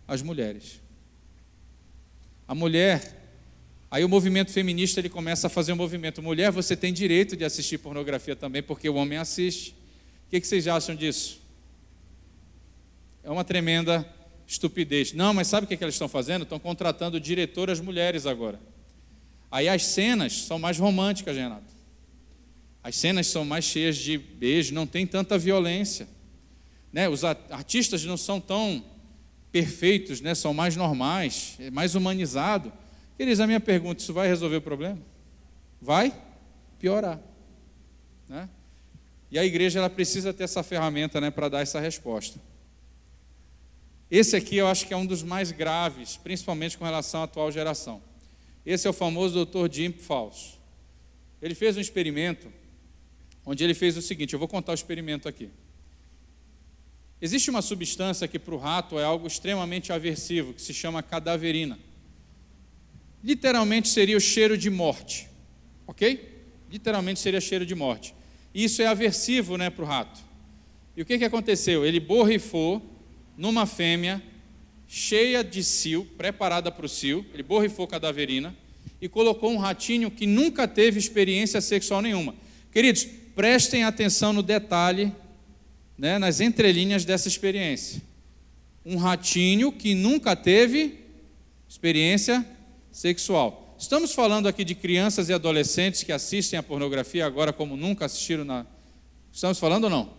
[SPEAKER 2] as mulheres. A mulher, Aí o movimento feminista ele começa a fazer um movimento. Mulher, você tem direito de assistir pornografia também, porque o homem assiste. O que vocês acham disso? É uma tremenda estupidez. Não, mas sabe o que eles estão fazendo? Estão contratando diretoras mulheres agora. Aí as cenas são mais românticas, Renato. As cenas são mais cheias de beijo, não tem tanta violência. Né? Os artistas não são tão perfeitos, né? São mais normais, mais humanizados. Queridos, a minha pergunta, isso vai resolver o problema? Vai piorar. Né? E a igreja ela precisa ter essa ferramenta, né, para dar essa resposta. Esse aqui eu acho que é um dos mais graves, principalmente com relação à atual geração. Esse é o famoso Dr. Jim Fauci. Ele fez um experimento, onde ele fez o seguinte, eu vou contar o experimento aqui. Existe uma substância que para o rato é algo extremamente aversivo, que se chama cadaverina. Literalmente seria o cheiro de morte, ok? Literalmente seria cheiro de morte. E isso é aversivo, né, para o rato. E o que aconteceu? Ele borrifou numa fêmea cheia de cio, preparada para o cio, ele borrifou cadaverina e colocou um ratinho que nunca teve experiência sexual nenhuma. Queridos, prestem atenção no detalhe, né, nas entrelinhas dessa experiência. Um ratinho que nunca teve experiência sexual. Estamos falando aqui de crianças e adolescentes que assistem a pornografia agora como nunca assistiram na... Estamos falando ou não?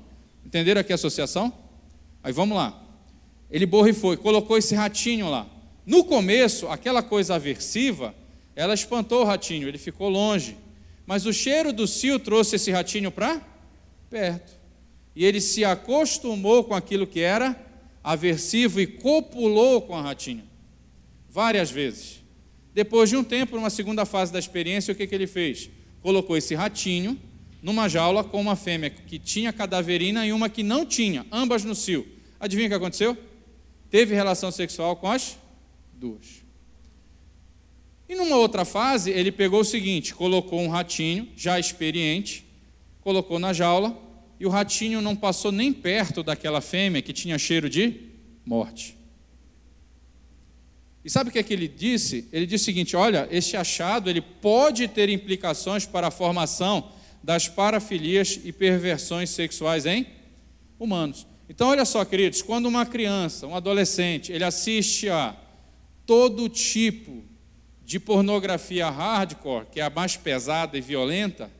[SPEAKER 2] Entenderam aqui a associação? Aí vamos lá. Ele borrifou e colocou esse ratinho lá. No começo, aquela coisa aversiva, ela espantou o ratinho, ele ficou longe. Mas o cheiro do cio trouxe esse ratinho para perto. E ele se acostumou com aquilo que era aversivo e copulou com a ratinha. Várias vezes. Depois de um tempo, numa segunda fase da experiência, o que ele fez? Colocou esse ratinho numa jaula com uma fêmea que tinha cadaverina e uma que não tinha, ambas no cio. Adivinha o que aconteceu? Teve relação sexual com as duas. E numa outra fase, ele pegou o seguinte, colocou um ratinho, já experiente, colocou na jaula, e o ratinho não passou nem perto daquela fêmea que tinha cheiro de morte. E sabe o que é que ele disse? Ele disse o seguinte, olha, este achado ele pode ter implicações para a formação das parafilias e perversões sexuais em humanos. Então, olha só, queridos, quando uma criança, um adolescente, ele assiste a todo tipo de pornografia hardcore, que é a mais pesada e violenta,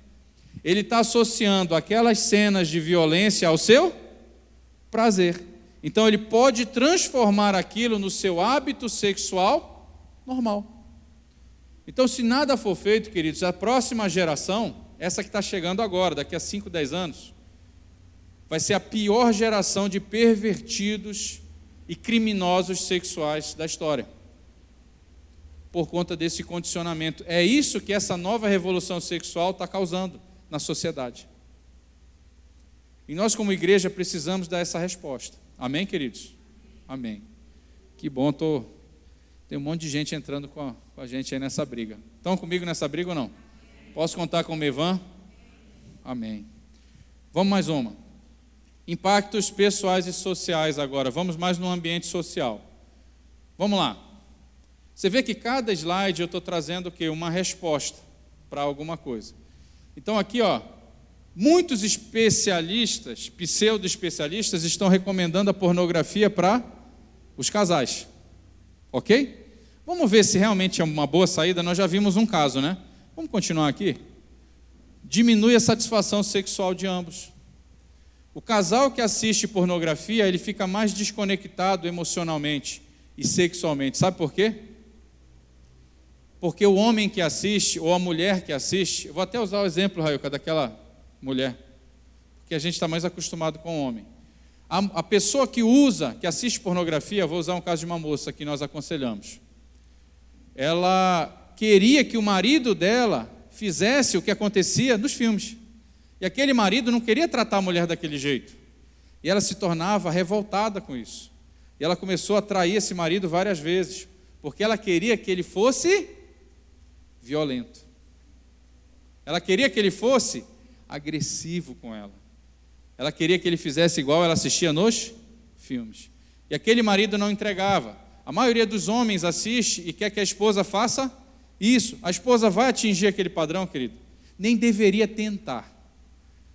[SPEAKER 2] ele está associando aquelas cenas de violência ao seu prazer. Então, ele pode transformar aquilo no seu hábito sexual normal. Então, se nada for feito, queridos, a próxima geração, essa que está chegando agora, daqui a 5, 10 anos, vai ser a pior geração de pervertidos e criminosos sexuais da história. Por conta desse condicionamento. É isso que essa nova revolução sexual está causando na sociedade. E nós, como igreja, precisamos dar essa resposta. Amém, queridos? Amém. Que bom, tem um monte de gente entrando com a gente aí nessa briga. Estão comigo nessa briga ou não? Posso contar com o Mevan? Amém. Vamos mais uma. Impactos pessoais e sociais agora. Vamos mais no ambiente social. Vamos lá. Você vê que cada slide eu estou trazendo o quê? Uma resposta para alguma coisa. Então aqui, ó, muitos especialistas, pseudo-especialistas, estão recomendando a pornografia para os casais. Ok? Vamos ver se realmente é uma boa saída. Nós já vimos um caso, né? Vamos continuar aqui? Diminui a satisfação sexual de ambos. O casal que assiste pornografia, ele fica mais desconectado emocionalmente e sexualmente. Sabe por quê? Porque o homem que assiste, ou a mulher que assiste, eu vou até usar o exemplo, Railca, daquela mulher, porque a gente está mais acostumado com o homem. A pessoa que assiste pornografia, vou usar um caso de uma moça que nós aconselhamos. Ela queria que o marido dela fizesse o que acontecia nos filmes. E aquele marido não queria tratar a mulher daquele jeito. E ela se tornava revoltada com isso. E ela começou a trair esse marido várias vezes, porque ela queria que ele fosse violento. Ela queria que ele fosse agressivo com ela. Ela queria que ele fizesse igual ela assistia nos filmes. E aquele marido não entregava. A maioria dos homens assiste e quer que a esposa faça Isso, a esposa vai atingir aquele padrão, querido? Nem deveria tentar.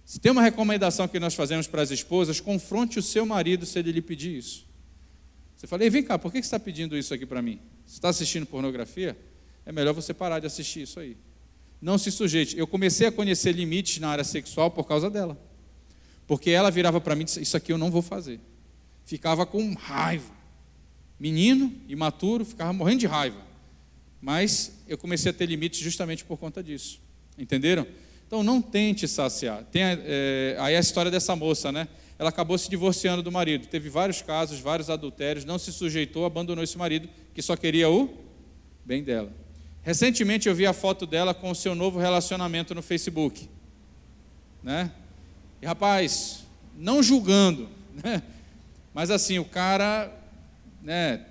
[SPEAKER 2] Se tem uma recomendação que nós fazemos para as esposas, confronte o seu marido se ele lhe pedir isso. Você fala, ei, vem cá, por que você está pedindo isso aqui para mim? Você está assistindo pornografia? É melhor você parar de assistir isso aí. Não se sujeite. Eu comecei a conhecer limites na área sexual por causa dela. Porque ela virava para mim e disse, isso aqui eu não vou fazer. Ficava com raiva. Menino, imaturo, ficava morrendo de raiva. Mas eu comecei a ter limites justamente por conta disso. Entenderam? Então não tente saciar. Tem aí a história dessa moça, né? Ela acabou se divorciando do marido. Teve vários casos, vários adultérios, não se sujeitou, abandonou esse marido que só queria o bem dela. Recentemente eu vi a foto dela com o seu novo relacionamento no Facebook, né? E rapaz, não julgando, né? Mas assim, o cara, né?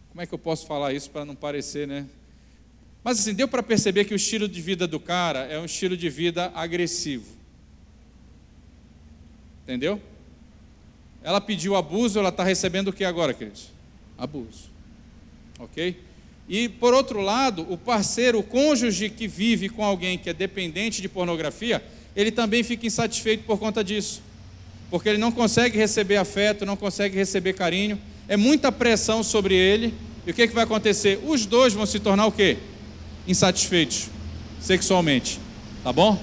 [SPEAKER 2] Como é que eu posso falar isso para não parecer, né? Mas assim, deu para perceber que o estilo de vida do cara é um estilo de vida agressivo. Entendeu? Ela pediu abuso, ela está recebendo o que agora, queridos? Abuso. Ok? E, por outro lado, o parceiro, o cônjuge que vive com alguém que é dependente de pornografia, ele também fica insatisfeito por conta disso. Porque ele não consegue receber afeto, não consegue receber carinho, é muita pressão sobre ele. E o que vai acontecer? Os dois vão se tornar o quê? Insatisfeitos sexualmente. Tá bom?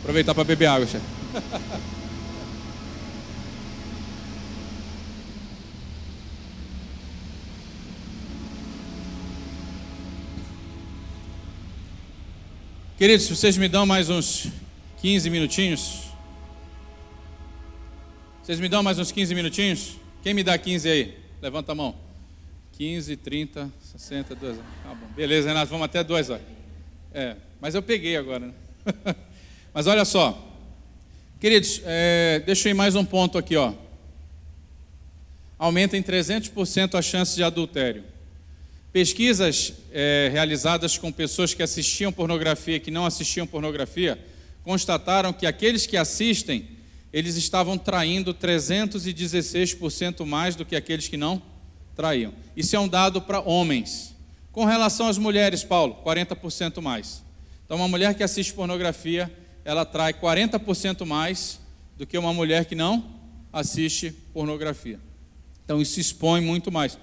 [SPEAKER 2] Aproveitar para beber água, chefe. Queridos, se vocês me dão mais uns 15 minutinhos. Vocês me dão mais uns 15 minutinhos? Quem me dá 15 aí? Levanta a mão. 15, 30, 60, 2 horas. Tá bom. Beleza, Renato, vamos até 2 horas. Mas eu peguei agora, né? Mas olha só. Queridos, deixa eu ir mais um ponto aqui, ó. Aumenta em 300% a chance de adultério. Pesquisas realizadas com pessoas que assistiam pornografia e que não assistiam pornografia constataram que aqueles que assistem, eles estavam traindo 316% mais do que aqueles que não traíam. Isso é um dado para homens. Com relação às mulheres, Paulo, 40% mais. Então, uma mulher que assiste pornografia, ela trai 40% mais do que uma mulher que não assiste pornografia. Então, isso expõe muito mais.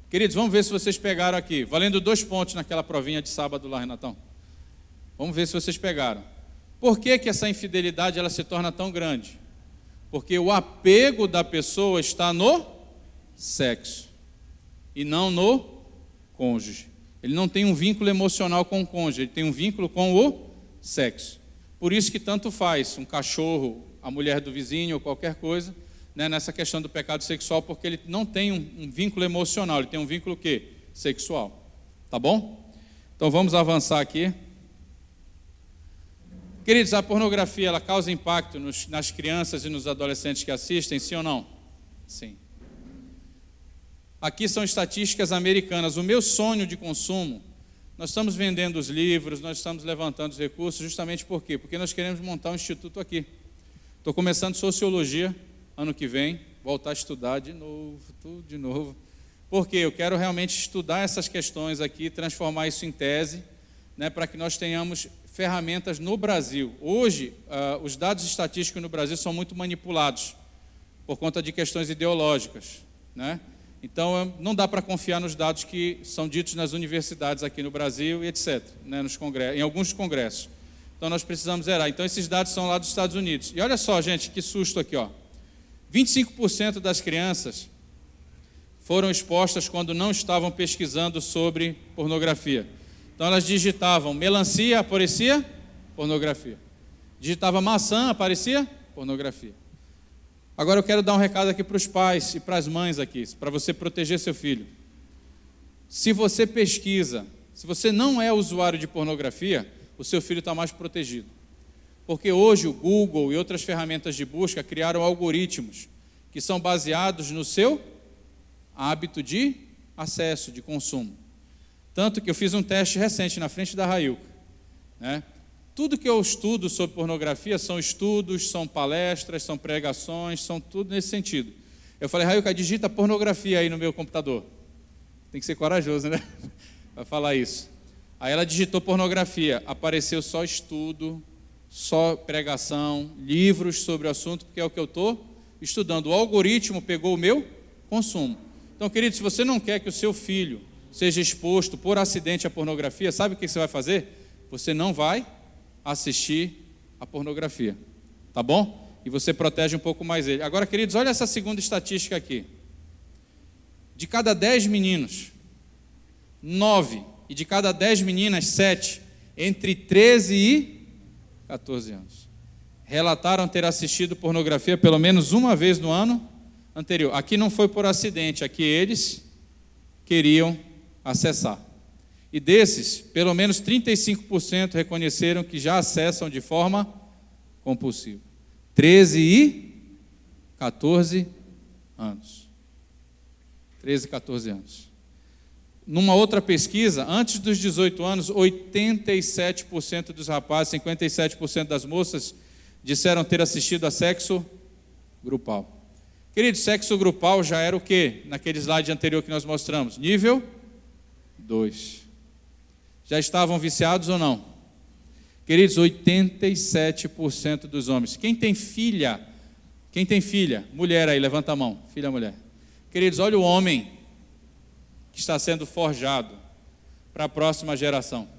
[SPEAKER 2] Queridos, vamos ver se vocês pegaram aqui. Valendo 2 pontos naquela provinha de sábado lá, Renatão. Vamos ver se vocês pegaram. Por que essa infidelidade ela se torna tão grande? Porque o apego da pessoa está no sexo e não no cônjuge. Ele não tem um vínculo emocional com o cônjuge, ele tem um vínculo com o sexo. Por isso que tanto faz um cachorro, a mulher do vizinho ou qualquer coisa, né, nessa questão do pecado sexual, porque ele não tem um vínculo emocional, ele tem um vínculo o quê? Sexual. Tá bom? Então vamos avançar aqui. Queridos, a pornografia, ela causa impacto nas crianças e nos adolescentes que assistem, sim ou não? Sim. Aqui são estatísticas americanas. O meu sonho de consumo, nós estamos vendendo os livros, nós estamos levantando os recursos, justamente por quê? Porque nós queremos montar um instituto aqui. Estou começando sociologia ano que vem, voltar a estudar de novo, tudo de novo. Porque eu quero realmente estudar essas questões aqui, transformar isso em tese, né, para que nós tenhamos ferramentas no Brasil. Hoje, os dados estatísticos no Brasil são muito manipulados por conta de questões ideológicas, né? Então, não dá para confiar nos dados que são ditos nas universidades aqui no Brasil e etc., né, em alguns congressos. Então, nós precisamos zerar. Então, esses dados são lá dos Estados Unidos. E olha só, gente, que susto aqui, ó. 25% das crianças foram expostas quando não estavam pesquisando sobre pornografia. Então, elas digitavam melancia, aparecia pornografia. Digitava maçã, aparecia pornografia. Agora eu quero dar um recado aqui para os pais e para as mães aqui, para você proteger seu filho. Se você pesquisa, se você não é usuário de pornografia, o seu filho está mais protegido. Porque hoje o Google e outras ferramentas de busca criaram algoritmos que são baseados no seu hábito de acesso, de consumo. Tanto que eu fiz um teste recente na frente da Railca, né? Tudo que eu estudo sobre pornografia são estudos, são palestras, são pregações, são tudo nesse sentido. Eu falei, Railca, digita pornografia aí no meu computador. Tem que ser corajoso, né? Vai falar isso. Aí ela digitou pornografia. Apareceu só estudo, só pregação, livros sobre o assunto, porque é o que eu estou estudando. O algoritmo pegou o meu consumo. Então, querido, se você não quer que o seu filho seja exposto por acidente à pornografia, sabe o que você vai fazer? Você não vai assistir a pornografia, tá bom? E você protege um pouco mais ele. Agora, queridos, olha essa segunda estatística aqui. De cada 10 meninos, 9, e de cada 10 meninas, 7, entre 13 e 14 anos, relataram ter assistido pornografia pelo menos uma vez no ano anterior. Aqui não foi por acidente, aqui eles queriam acessar. E desses, pelo menos 35% reconheceram que já acessam de forma compulsiva. 13 e 14 anos. 13 e 14 anos. Numa outra pesquisa, antes dos 18 anos, 87% dos rapazes, 57% das moças disseram ter assistido a sexo grupal. Querido, sexo grupal já era o quê? Naquele slide anterior que nós mostramos. Nível 2. Já estavam viciados ou não? Queridos, 87% dos homens. Quem tem filha? Mulher aí, levanta a mão. Filha, mulher. Queridos, olha o homem que está sendo forjado para a próxima geração.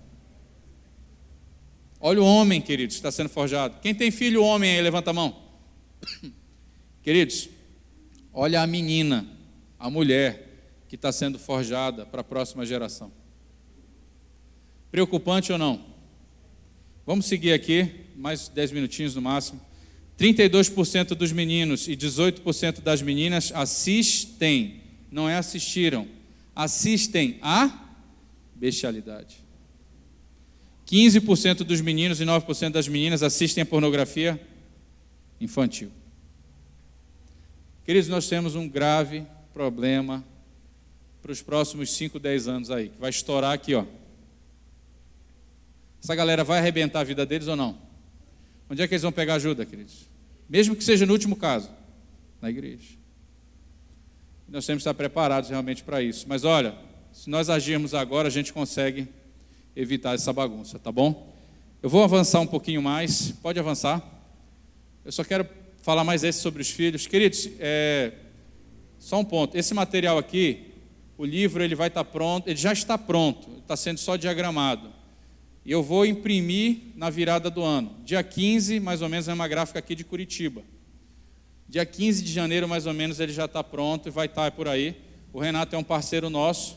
[SPEAKER 2] Olha o homem, queridos, que está sendo forjado. Quem tem filho homem aí, levanta a mão. Queridos, olha a menina, a mulher que está sendo forjada para a próxima geração. Preocupante ou não? Vamos seguir aqui, mais 10 minutinhos no máximo. 32% dos meninos e 18% das meninas assistem, não é assistiram, assistem à bestialidade. 15% dos meninos e 9% das meninas assistem a pornografia infantil. Queridos, nós temos um grave problema para os próximos 5, 10 anos aí, que vai estourar aqui, ó. Essa galera vai arrebentar a vida deles ou não? Onde é que eles vão pegar ajuda, queridos? Mesmo que seja no último caso, na igreja. Nós temos que estar preparados realmente para isso. Mas olha, se nós agirmos agora, a gente consegue evitar essa bagunça, tá bom? Eu vou avançar um pouquinho mais, pode avançar. Eu só quero falar mais sobre os filhos. Queridos, só um ponto, esse material aqui, o livro ele vai estar pronto, ele já está pronto, está sendo só diagramado. E eu vou imprimir na virada do ano. Dia 15, mais ou menos, é uma gráfica aqui de Curitiba. Dia 15 de janeiro, mais ou menos, ele já está pronto e vai estar por aí. O Renato é um parceiro nosso,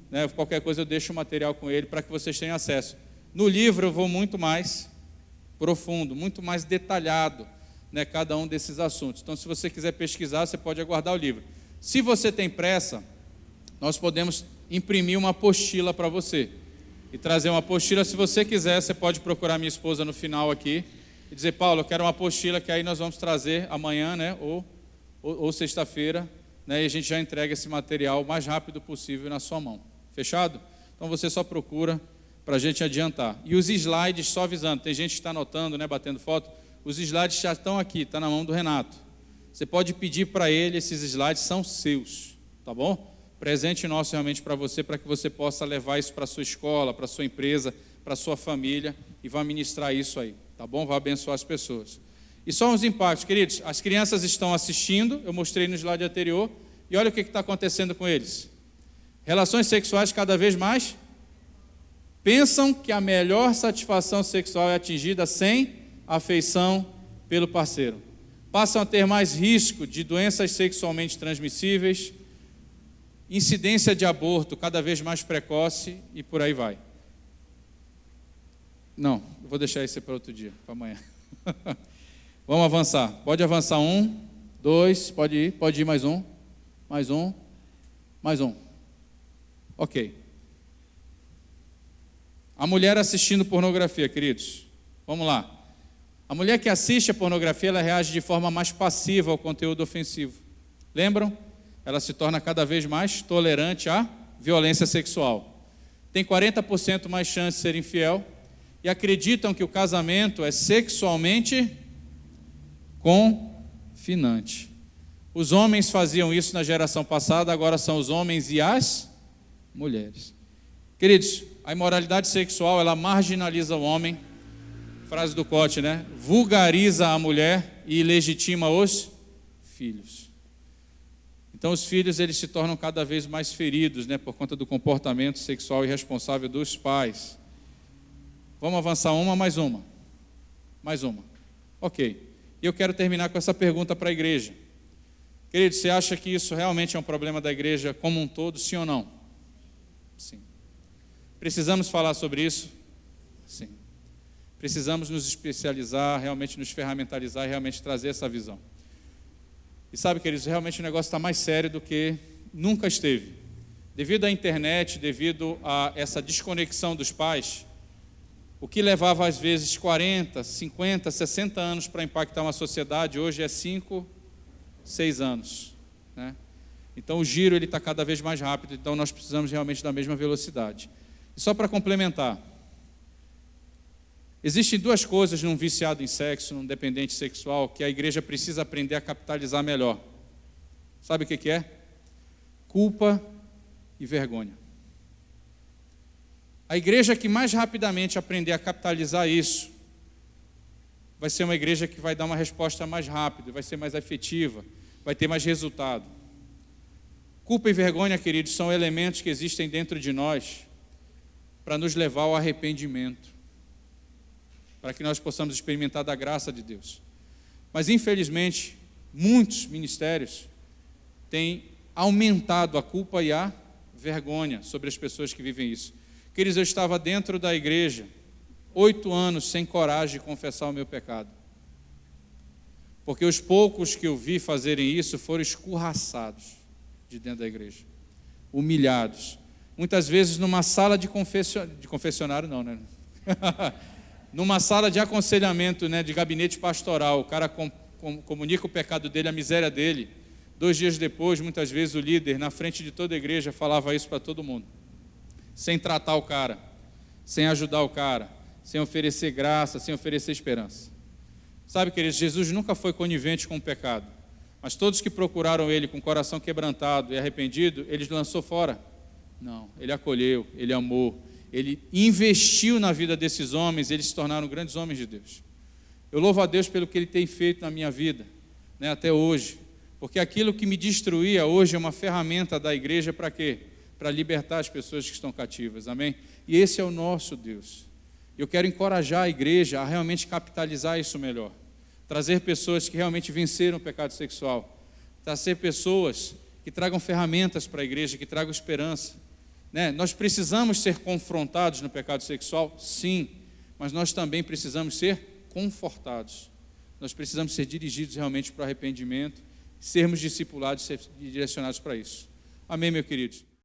[SPEAKER 2] né? Qualquer coisa eu deixo o material com ele para que vocês tenham acesso. No livro eu vou muito mais profundo, muito mais detalhado, né, cada um desses assuntos. Então, se você quiser pesquisar, você pode aguardar o livro. Se você tem pressa, nós podemos imprimir uma apostila para você e trazer uma apostila. Se você quiser, você pode procurar minha esposa no final aqui e dizer: Paulo, eu quero uma apostila, que aí nós vamos trazer amanhã, né, ou sexta-feira, né, e a gente já entrega esse material o mais rápido possível na sua mão. Fechado? Então você só procura para a gente adiantar. E os slides, só avisando, tem gente que está anotando, né, batendo foto, os slides já estão aqui, está na mão do Renato. Você pode pedir para ele, esses slides são seus, tá bom? Presente nosso realmente para você, para que você possa levar isso para a sua escola, para a sua empresa, para a sua família, e vá ministrar isso aí, tá bom? Vai abençoar as pessoas. E só uns impactos, queridos, as crianças estão assistindo, eu mostrei no slide anterior, e olha o que está acontecendo com eles. Relações sexuais cada vez mais pensam que a melhor satisfação sexual é atingida sem afeição pelo parceiro. Passam a ter mais risco de doenças sexualmente transmissíveis, incidência de aborto cada vez mais precoce e por aí vai. Não, eu vou deixar isso para outro dia, para amanhã. Vamos avançar. Pode avançar 1, 2, pode ir mais um, mais um, mais um. Ok. A mulher assistindo pornografia, queridos. Vamos lá. A mulher que assiste a pornografia, ela reage de forma mais passiva ao conteúdo ofensivo. Lembram? Ela se torna cada vez mais tolerante à violência sexual. Tem 40% mais chance de ser infiel e acreditam que o casamento é sexualmente confinante. Os homens faziam isso na geração passada, agora são os homens e as mulheres. Queridos, a imoralidade sexual, ela marginaliza o homem, frase do Cote, né? Vulgariza a mulher e legitima os filhos. Então os filhos, eles se tornam cada vez mais feridos, né, por conta do comportamento sexual irresponsável dos pais. Vamos avançar mais uma. Ok. E eu quero terminar com essa pergunta para a igreja. Querido, você acha que isso realmente é um problema da igreja como um todo, sim ou não? Sim. Precisamos falar sobre isso? Sim. Precisamos nos especializar, realmente nos ferramentalizar e realmente trazer essa visão. E sabe, queridos, realmente o negócio está mais sério do que nunca esteve. Devido à internet, devido a essa desconexão dos pais, o que levava às vezes 40, 50, 60 anos para impactar uma sociedade, hoje é 5, 6 anos, né? Então o giro está cada vez mais rápido, então nós precisamos realmente da mesma velocidade. E só para complementar, existem duas coisas num viciado em sexo, num dependente sexual, que a igreja precisa aprender a capitalizar melhor. Sabe o que é? Culpa e vergonha. A igreja que mais rapidamente aprender a capitalizar isso, vai ser uma igreja que vai dar uma resposta mais rápida, vai ser mais efetiva, vai ter mais resultado. Culpa e vergonha, queridos, são elementos que existem dentro de nós para nos levar ao arrependimento, para que nós possamos experimentar da graça de Deus. Mas, infelizmente, muitos ministérios têm aumentado a culpa e a vergonha sobre as pessoas que vivem isso. Queridos, eu estava dentro da igreja 8 anos sem coragem de confessar o meu pecado, porque os poucos que eu vi fazerem isso foram escorraçados de dentro da igreja, humilhados, muitas vezes numa sala de confessionário não, né? Numa sala de aconselhamento, né, de gabinete pastoral, o cara comunica o pecado dele, a miséria dele. 2 dias depois, muitas vezes o líder, na frente de toda a igreja, falava isso para todo mundo, sem tratar o cara, sem ajudar o cara, sem oferecer graça, sem oferecer esperança. Sabe, queridos, Jesus nunca foi conivente com o pecado, mas todos que procuraram ele com o coração quebrantado e arrependido, ele lançou fora? Não, ele acolheu, ele amou, ele investiu na vida desses homens, eles se tornaram grandes homens de Deus. Eu louvo a Deus pelo que Ele tem feito na minha vida, né, até hoje, porque aquilo que me destruía hoje é uma ferramenta da igreja para quê? Para libertar as pessoas que estão cativas, amém? E esse é o nosso Deus. Eu quero encorajar a igreja a realmente capitalizar isso melhor, trazer pessoas que realmente venceram o pecado sexual, trazer pessoas que tragam ferramentas para a igreja, que tragam esperança. Né? Nós precisamos ser confrontados no pecado sexual? Sim, mas nós também precisamos ser confortados. Nós precisamos ser dirigidos realmente para o arrependimento, sermos discipulados e direcionados para isso. Amém, meus queridos?